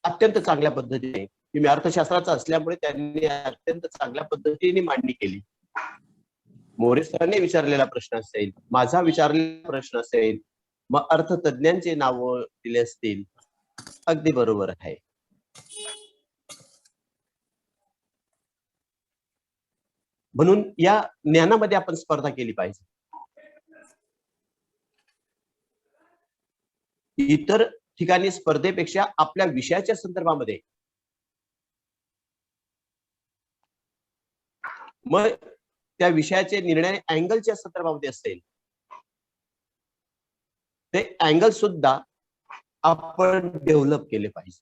अत्यंत चांगल्या पद्धतीने, मी अर्थशास्त्राचा असल्यामुळे त्यांनी अत्यंत चांगल्या पद्धतीने मांडणी केली. मोरे सरांनी विचारलेला प्रश्न असेल, माझा विचारलेला प्रश्न असेल, मग अर्थतज्ञांचे नाव दिले असतील, अगदी बरोबर आहे. म्हणून या ज्ञानामध्ये आपण स्पर्धा केली पाहिजे. इतर ठिकाणी स्पर्धेपेक्षा आपल्या विषयाच्या संदर्भामध्ये मग त्या विषयाचे निर्णय अँगलच्या संदर्भामध्ये असेल, ते अँगल सुद्धा आपण डेव्हलप केले पाहिजे.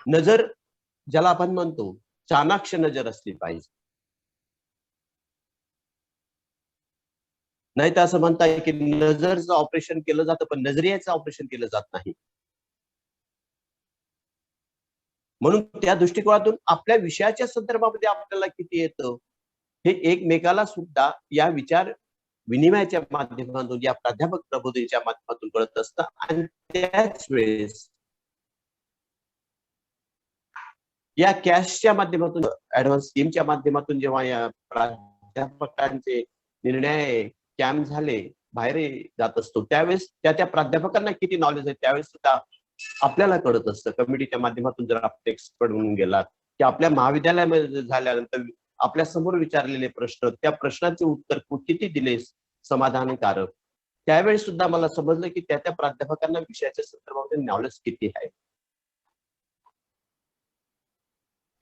नजर ज्याला आपण म्हणतो चाणाक्ष नजर असली पाहिजे. नाही तर असं म्हणताय की नजरचं ऑपरेशन केलं जातं पण नजरियाचं ऑपरेशन केलं जात नाही. म्हणून त्या दृष्टिकोनातून आपल्या विषयाच्या संदर्भामध्ये आपल्याला किती येतं हे एकमेकाला सुद्धा या विचार विनिमयाच्या माध्यमातून, या प्राध्यापक प्रबोधनाच्या माध्यमातून कळत असतं. आणि त्याच वेळेस या कॅशच्या माध्यमातून, ऍडव्हान्स स्कीमच्या माध्यमातून जेव्हा या प्राध्यापकांचे निर्णय कॅम्प झाले, बाहेर जात असतो, त्यावेळेस त्या प्राध्यापकांना किती नॉलेज आहे त्यावेळेस सुद्धा आपल्याला कळत असतं. कमिटीच्या माध्यमातून जर आपण एक्सपर्ट म्हणून गेलात की आपल्या महाविद्यालयामध्ये झाल्यानंतर आपल्या समोर विचारलेले प्रश्न, त्या प्रश्नांचे उत्तर किती दिले समाधानकारक, त्यावेळेस सुद्धा मला समजलं की त्या प्राध्यापकांना विषयाच्या संदर्भामध्ये नॉलेज किती आहे.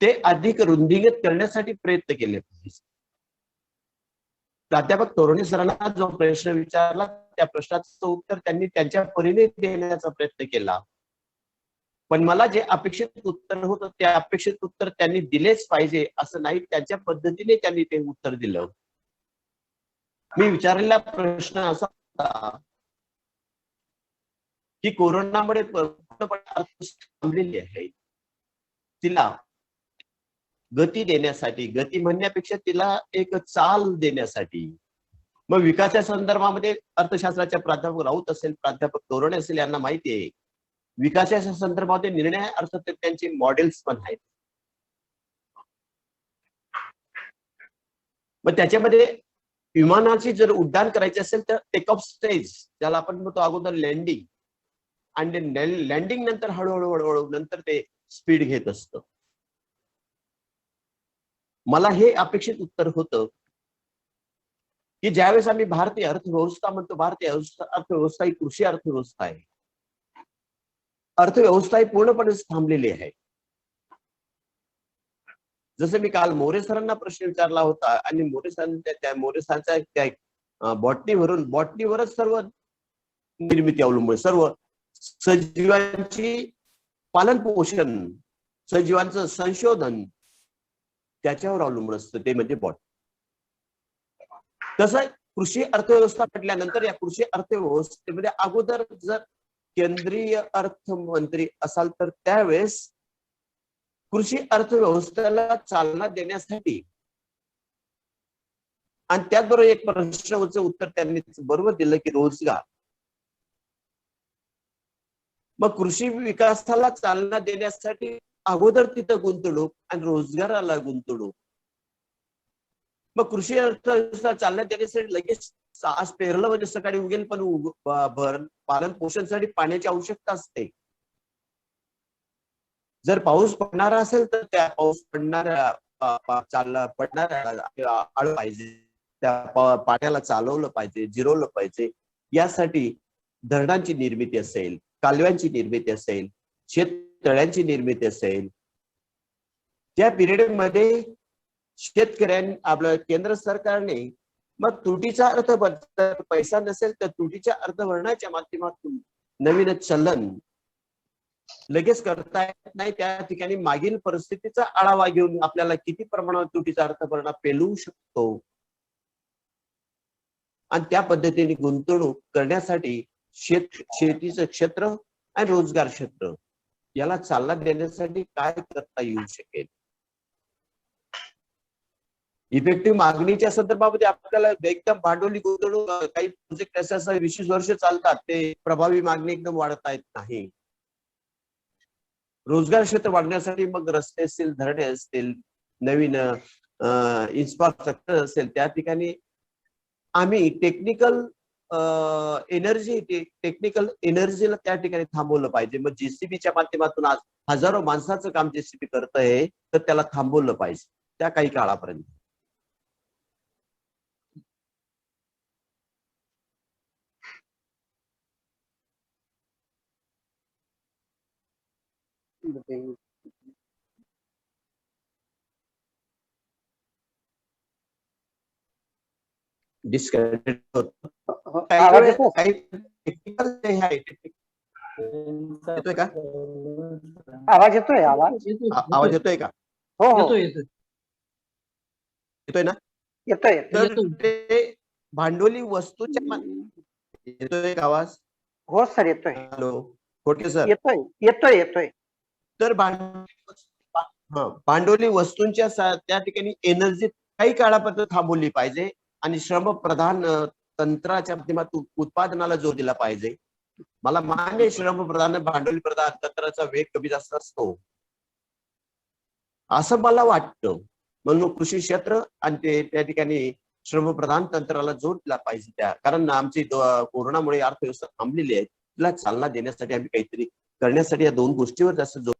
ते अधिक रुंदीगत करण्यासाठी प्रयत्न केले पाहिजे. प्राध्यापक तोरणे सरांना जो प्रश्न विचारला त्या प्रश्नाचं उत्तर त्यांनी त्यांच्या परीने देण्याचा प्रयत्न केला, पण मला जे अपेक्षित उत्तर होतं ते अपेक्षित उत्तर त्यांनी दिलेच पाहिजे असं नाही, त्यांच्या पद्धतीने त्यांनी ते उत्तर दिलं. मी विचारलेला प्रश्न असा होता की कोरोनामुळे थांबलेली आहे, तिला गती देण्यासाठी, गती म्हणण्यापेक्षा तिला एक चाल देण्यासाठी, मग विकासाच्या संदर्भामध्ये अर्थशास्त्राच्या प्राध्यापक राऊत असेल, प्राध्यापक तोरणे असेल, यांना माहिती आहे विकासाच्या संदर्भामध्ये निर्णय अर्थतज्ञांचे मॉडेल्स पण आहेत. मग त्याच्यामध्ये विमानाची जर उड्डाण करायची असेल तर टेक ऑफ स्टेज ज्याला आपण म्हणतो अगोदर लँडिंग आणि लँडिंग नंतर हळूहळू हळूहळू नंतर ते स्पीड घेत असतं. मला हे अपेक्षित उत्तर होतं की ज्यावेळेस आम्ही भारतीय अर्थव्यवस्था म्हणतो, भारतीय अर्थव्यवस्था ही कृषी अर्थव्यवस्था आहे. अर्थव्यवस्था ही पूर्णपणे थांबलेली आहे. जसं मी काल मोरे सरांना प्रश्न विचारला होता आणि मोरे सरांच्या त्या बॉटनीवरच सर्व निर्मिती अवलंबून, सर्व सजीवांची पालन पोषण, सजीवांचं संशोधन त्याच्यावर अवलंबून असतं, ते म्हणजे बॉटनी. तसं कृषी अर्थव्यवस्था म्हटल्यानंतर या कृषी अर्थव्यवस्थेमध्ये अगोदर जर केंद्रीय अर्थमंत्री असाल तर त्यावेळेस कृषी अर्थव्यवस्थेला चालना देण्यासाठी, आणि त्याचबरोबर एक प्रश्नाचं उत्तर त्यांनी बरोबर दिलं की रोजगार. मग कृषी विकासाला चालना देण्यासाठी अगोदर तिथं गुंतवणूक आणि रोजगाराला गुंतवणूक. मग कृषी अर्थव्यवस्था चालना देण्यासाठी लगेच आज पेरलं म्हणजे सकाळी उगेल, पण पालन पोषणासाठी पाण्याची आवश्यकता असते. जर पाऊस पडणारा असेल तर त्या पाऊस पडणाऱ्या आळ पाहिजे, त्या पाण्याला चालवलं पाहिजे, जिरवलं पाहिजे. यासाठी धरणांची निर्मिती असेल, कालव्यांची निर्मिती असेल, शेततळ्यांची निर्मिती असेल. त्या पिरियडमध्ये शेतकऱ्यांनी आपलं केंद्र सरकारने मग त्रुटीचा अर्थ पैसा नसेल तर त्रुटीच्या अर्थ भरण्याच्या माध्यमातून नवीन चलन लगेच करता येत नाही. त्या ठिकाणी मागील परिस्थितीचा आढावा घेऊन आपल्याला किती प्रमाणात त्रुटीचा अर्थभरणा पेलवू शकतो आणि त्या पद्धतीने गुंतवणूक करण्यासाठी शेतीचं क्षेत्र आणि रोजगार क्षेत्र याला चालना देण्यासाठी काय करता येऊ शकेल. इफेक्टिव्ह मागणीच्या संदर्भामध्ये आपल्याला एकदम भांडवली गुंतवणूक, काही प्रोजेक्ट असे 20 वर्ष चालतात, ते प्रभावी मागणी एकदम वाढता येत नाही. रोजगार क्षेत्र वाढण्यासाठी मग रस्ते असतील, धरणे असतील, नवीन इन्फ्रास्ट्रक्चर असेल, त्या ठिकाणी आम्ही टेक्निकल एनर्जीला त्या ठिकाणी थांबवलं पाहिजे. मग जेसीबीच्या माध्यमातून आज हजारो माणसाचं काम जेसीबी करत आहे, तर त्याला थांबवलं पाहिजे त्या काही काळापर्यंत. डिस्कनेक्ट होतो. आवाज येतो? काही टेक्निकल येतोय का? आवाज येतोय? आवाज येतोय का? हो हो येतोय ना? येतोय. तर ते भांडवली वस्तूच्या येतोय का आवाज? हो सर येतोय. Hello Khotke sir. येतोय. तर भांडवली वस्तूंच्या त्या ठिकाणी एनर्जी काही काळापर्यंत थांबवली पाहिजे आणि श्रमप्रधान तंत्राच्या माध्यमातून उत्पादनाला जोर दिला पाहिजे. मला मान्य आहे श्रमप्रधान भांडवली प्रधान तंत्राचा वेग कमी जास्त असतो असं मला वाटतं. म्हणून कृषी क्षेत्र आणि ते त्या ठिकाणी श्रमप्रधान तंत्राला जोर दिला पाहिजे. कारण आमची कोरोनामुळे अर्थव्यवस्था थांबलेली आहे, तिला चालना देण्यासाठी आम्ही काहीतरी करण्यासाठी या दोन गोष्टीवर जास्त जोर.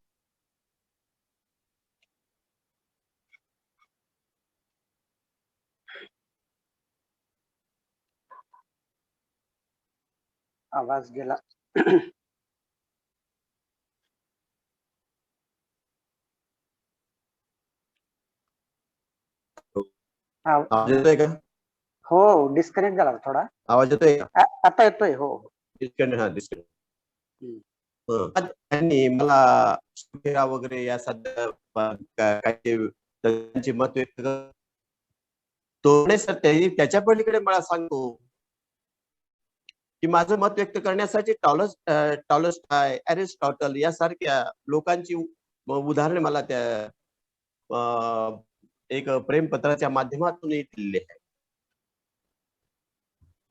आवाज गेला. आवाज येतोय का? हो डिस्कनेक्ट झाला थोडा. आवाज येतोय का? आता येतोय. हो डिस्कनेक्ट. त्यांनी मला वगैरे या सध्या काही मत व्यक्त सर त्याच्या पलीकडे मला सांगतो की माझं मत व्यक्त करण्यासाठी टॉलस्टॉय, एरिस्टॉटल यासारख्या लोकांची उदाहरणे मला त्या एक प्रेमपत्राच्या माध्यमातून दिलेले आहे.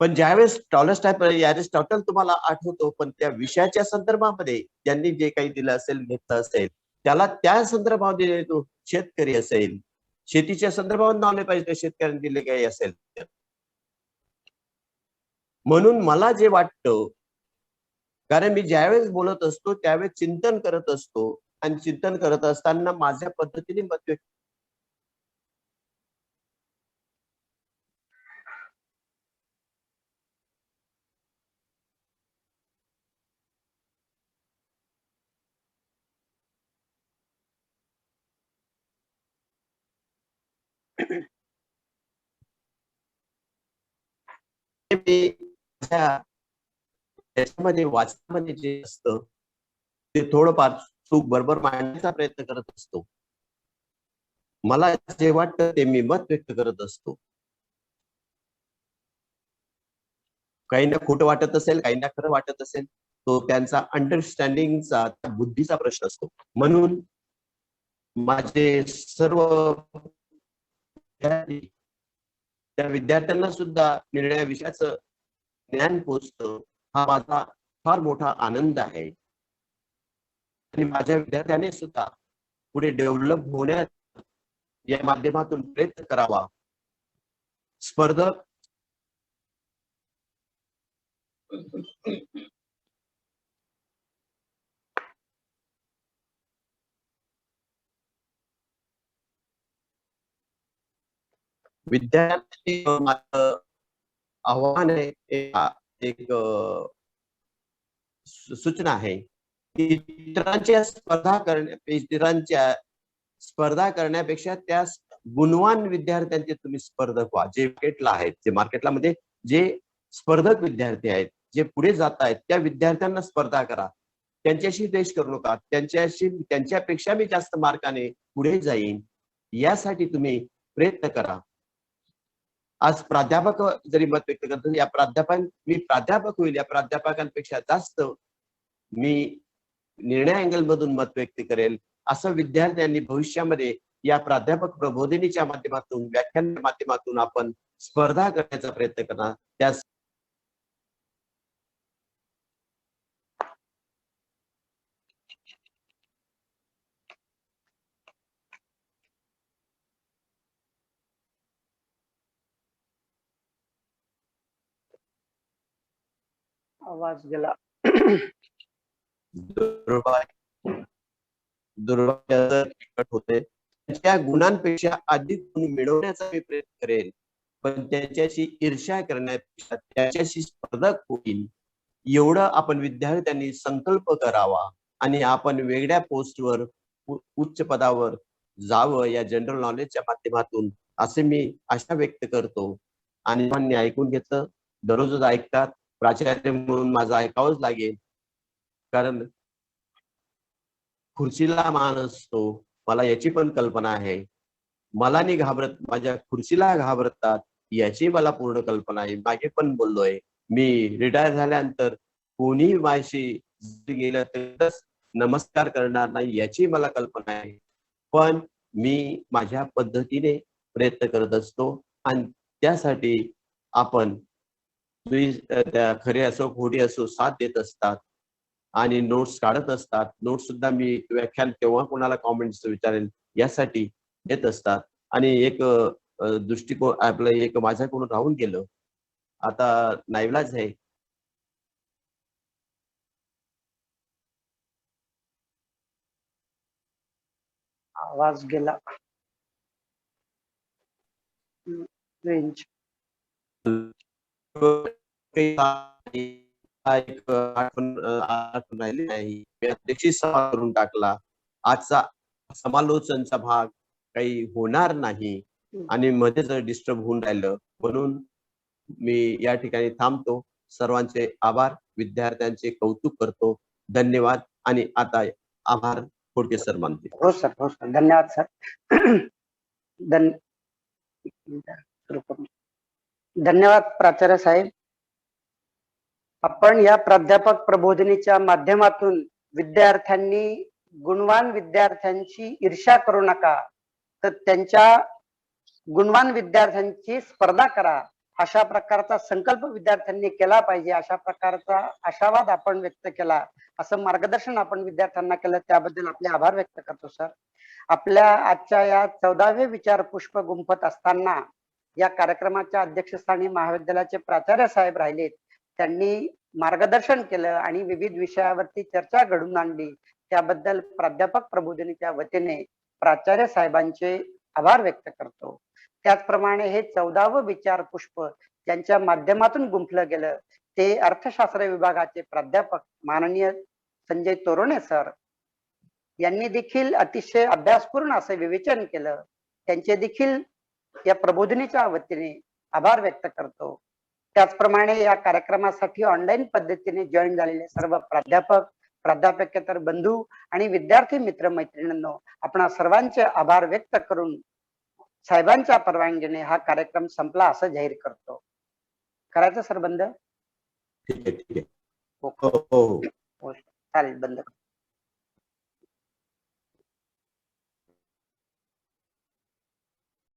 पण ज्यावेळेस टॉलस्टॉय, एरिस्टॉटल तुम्हाला आठवतो, पण त्या विषयाच्या संदर्भामध्ये ज्यांनी जे काही दिलं असेल, घेतलं असेल, त्याला त्या संदर्भामध्ये तो शेतकरी असेल, शेतीच्या संदर्भात नाव नाही पाहिजे शेतकऱ्यांनी दिले काही असेल. म्हणून मला जे वाटतं कारण मी ज्यावेळेस बोलत असतो त्यावेळेस चिंतन करत असतो आणि चिंतन करत असताना माझ्या पद्धतीने मत व्यक्त मी त्याच्यामध्ये वाचनामध्ये जे असतं ते थोडंफार चूक बरोबर मांडण्याचा प्रयत्न करत असतो. मला जे वाटतं ते मी मत व्यक्त करत असतो. काहींना खोटं वाटत असेल, काहींना खरं वाटत असेल, तो त्यांचा अंडरस्टँडिंगचा, बुद्धीचा प्रश्न असतो. म्हणून माझे सर्व विद्यार्थी, त्या विद्यार्थ्यांना सुद्धा निर्णय विषयाचं ज्ञान पोचतं, हा माझा फार मोठा आनंद आहे. आणि माझ्या विद्यार्थ्यांनी सुद्धा पुढे डेव्हलप होण्यात या माध्यमातून प्रयत्न करावा. स्पर्धक विद्यार्थी माझं आव्हान आहे, एक सूचना आहे की इतरांच्या स्पर्धा करण्यापेक्षा त्या गुणवान विद्यार्थ्यांचे तुम्ही स्पर्धक व्हा, जे मार्केटला आहेत, जे मार्केटला म्हणजे जे स्पर्धक विद्यार्थी आहेत, जे पुढे जात आहेत, त्या विद्यार्थ्यांना स्पर्धा करा. त्यांच्याशी द्वेष करू नका. त्यांच्यापेक्षा मी जास्त मार्काने पुढे जाईन यासाठी तुम्ही प्रयत्न करा. आज प्राध्यापक जरी मत व्यक्त करतो, मी प्राध्यापक होईल या प्राध्यापकांपेक्षा जास्त मी निर्णय अँगल मधून मत व्यक्त करेल, असं विद्यार्थ्यांनी भविष्यामध्ये या प्राध्यापक प्रबोधिनीच्या माध्यमातून, व्याख्यानाच्या माध्यमातून आपण स्पर्धा करण्याचा प्रयत्न करणार. त्यास आवाज गेला. दुर्भाग्य होते. त्याच्या गुणांपेक्षा अधिक गुण मिळवण्याचा मी प्रयत्न करेल, पण त्याच्याशी ईर्ष्या करण्यापेक्षा त्याच्याशी स्पर्धक होईल एवढं आपण विद्यार्थ्यांनी संकल्प करावा आणि आपण वेगळ्या पोस्टवर, उच्च पदावर जावं या जनरल नॉलेजच्या माध्यमातून, असे मी आशा व्यक्त करतो. आणि मान्य ऐकून घेतलं, दररोज ऐकतात, प्राचार्य म्हणून माझं ऐकावंच लागेल, कारण खुर्चीला मान असतो, मला याची पण कल्पना आहे. मला नाही घाबरत, माझ्या खुर्चीला घाबरतात याची मला पूर्ण कल्पना आहे. मागे पण बोललोय, मी रिटायर झाल्यानंतर कोणी माझी गेलं तरच नमस्कार करणार नाही याची मला कल्पना आहे. पण मी माझ्या पद्धतीने प्रयत्न करत असतो आणि त्यासाठी आपण त्या खरे असो खोटी असो साथ देत असतात आणि नोट्स काढत असतात. नोट्स सुद्धा मी व्याख्यान केव्हा कोणाला कॉमेंट्स विचारेल यासाठी देत असतात. आणि एक दृष्टिकोन आपलं एक माझ्याकडून राहून गेलं, आता नाईलाज आहे. आवाज गेला. रेंज राहिली नाही. मी अध्यक्षी सभा करून टाकला. आजचा समालोचनचा भाग काही होणार नाही आणि मध्येच डिस्टर्ब होऊन राहिलं, म्हणून मी या ठिकाणी थांबतो. सर्वांचे आभार, विद्यार्थ्यांचे कौतुक करतो. धन्यवाद. आणि आता आभार खोडके सर मानते. हो सर, हो सर, धन्यवाद सर. धन्यवाद प्राचार्य साहेब. आपण या प्राध्यापक प्रबोधिनीच्या माध्यमातून विद्यार्थ्यांनी, गुणवान विद्यार्थ्यांची ईर्ष्या करू नका, तर त्यांच्या गुणवान विद्यार्थ्यांची स्पर्धा करा, अशा प्रकारचा संकल्प विद्यार्थ्यांनी केला पाहिजे. अशा प्रकारचा आशावाद आपण व्यक्त केला, असं मार्गदर्शन आपण विद्यार्थ्यांना केलं, त्याबद्दल आपले आभार व्यक्त करतो सर. आपल्या आजच्या या 14वे विचार पुष्प गुंफत असताना या कार्यक्रमाच्या अध्यक्षस्थानी महाविद्यालयाचे प्राचार्य साहेब राहिलेत. त्यांनी मार्गदर्शन केलं आणि विविध विषयावरती चर्चा घडवून आणली त्याबद्दल प्राध्यापक प्रबोधिनीच्या वतीने प्राचार्य साहेबांचे आभार व्यक्त करतो. त्याचप्रमाणे हे 14वं विचार पुष्प ज्यांच्या माध्यमातून गुंफलं गेलं ते अर्थशास्त्र विभागाचे प्राध्यापक माननीय संजय तोरणे सर यांनी देखील अतिशय अभ्यासपूर्ण असं विवेचन केलं. त्यांचे देखील या प्रबोधिनीच्या वतीने आभार व्यक्त करतो. त्याचप्रमाणे या कार्यक्रमासाठी ऑनलाईन पद्धतीने जॉईन झालेले सर्व प्राध्यापक प्राध्यापकेतर बंधू आणि विद्यार्थी मित्र मैत्रिणींनो आपणा सर्वांचे आभार व्यक्त करून साहेबांच्या परवानगीने हा कार्यक्रम संपला असं जाहीर करतो. करायचं सर बंद? ठीक आहे ठीक आहे. हो हो हो हो. चालेल बंद.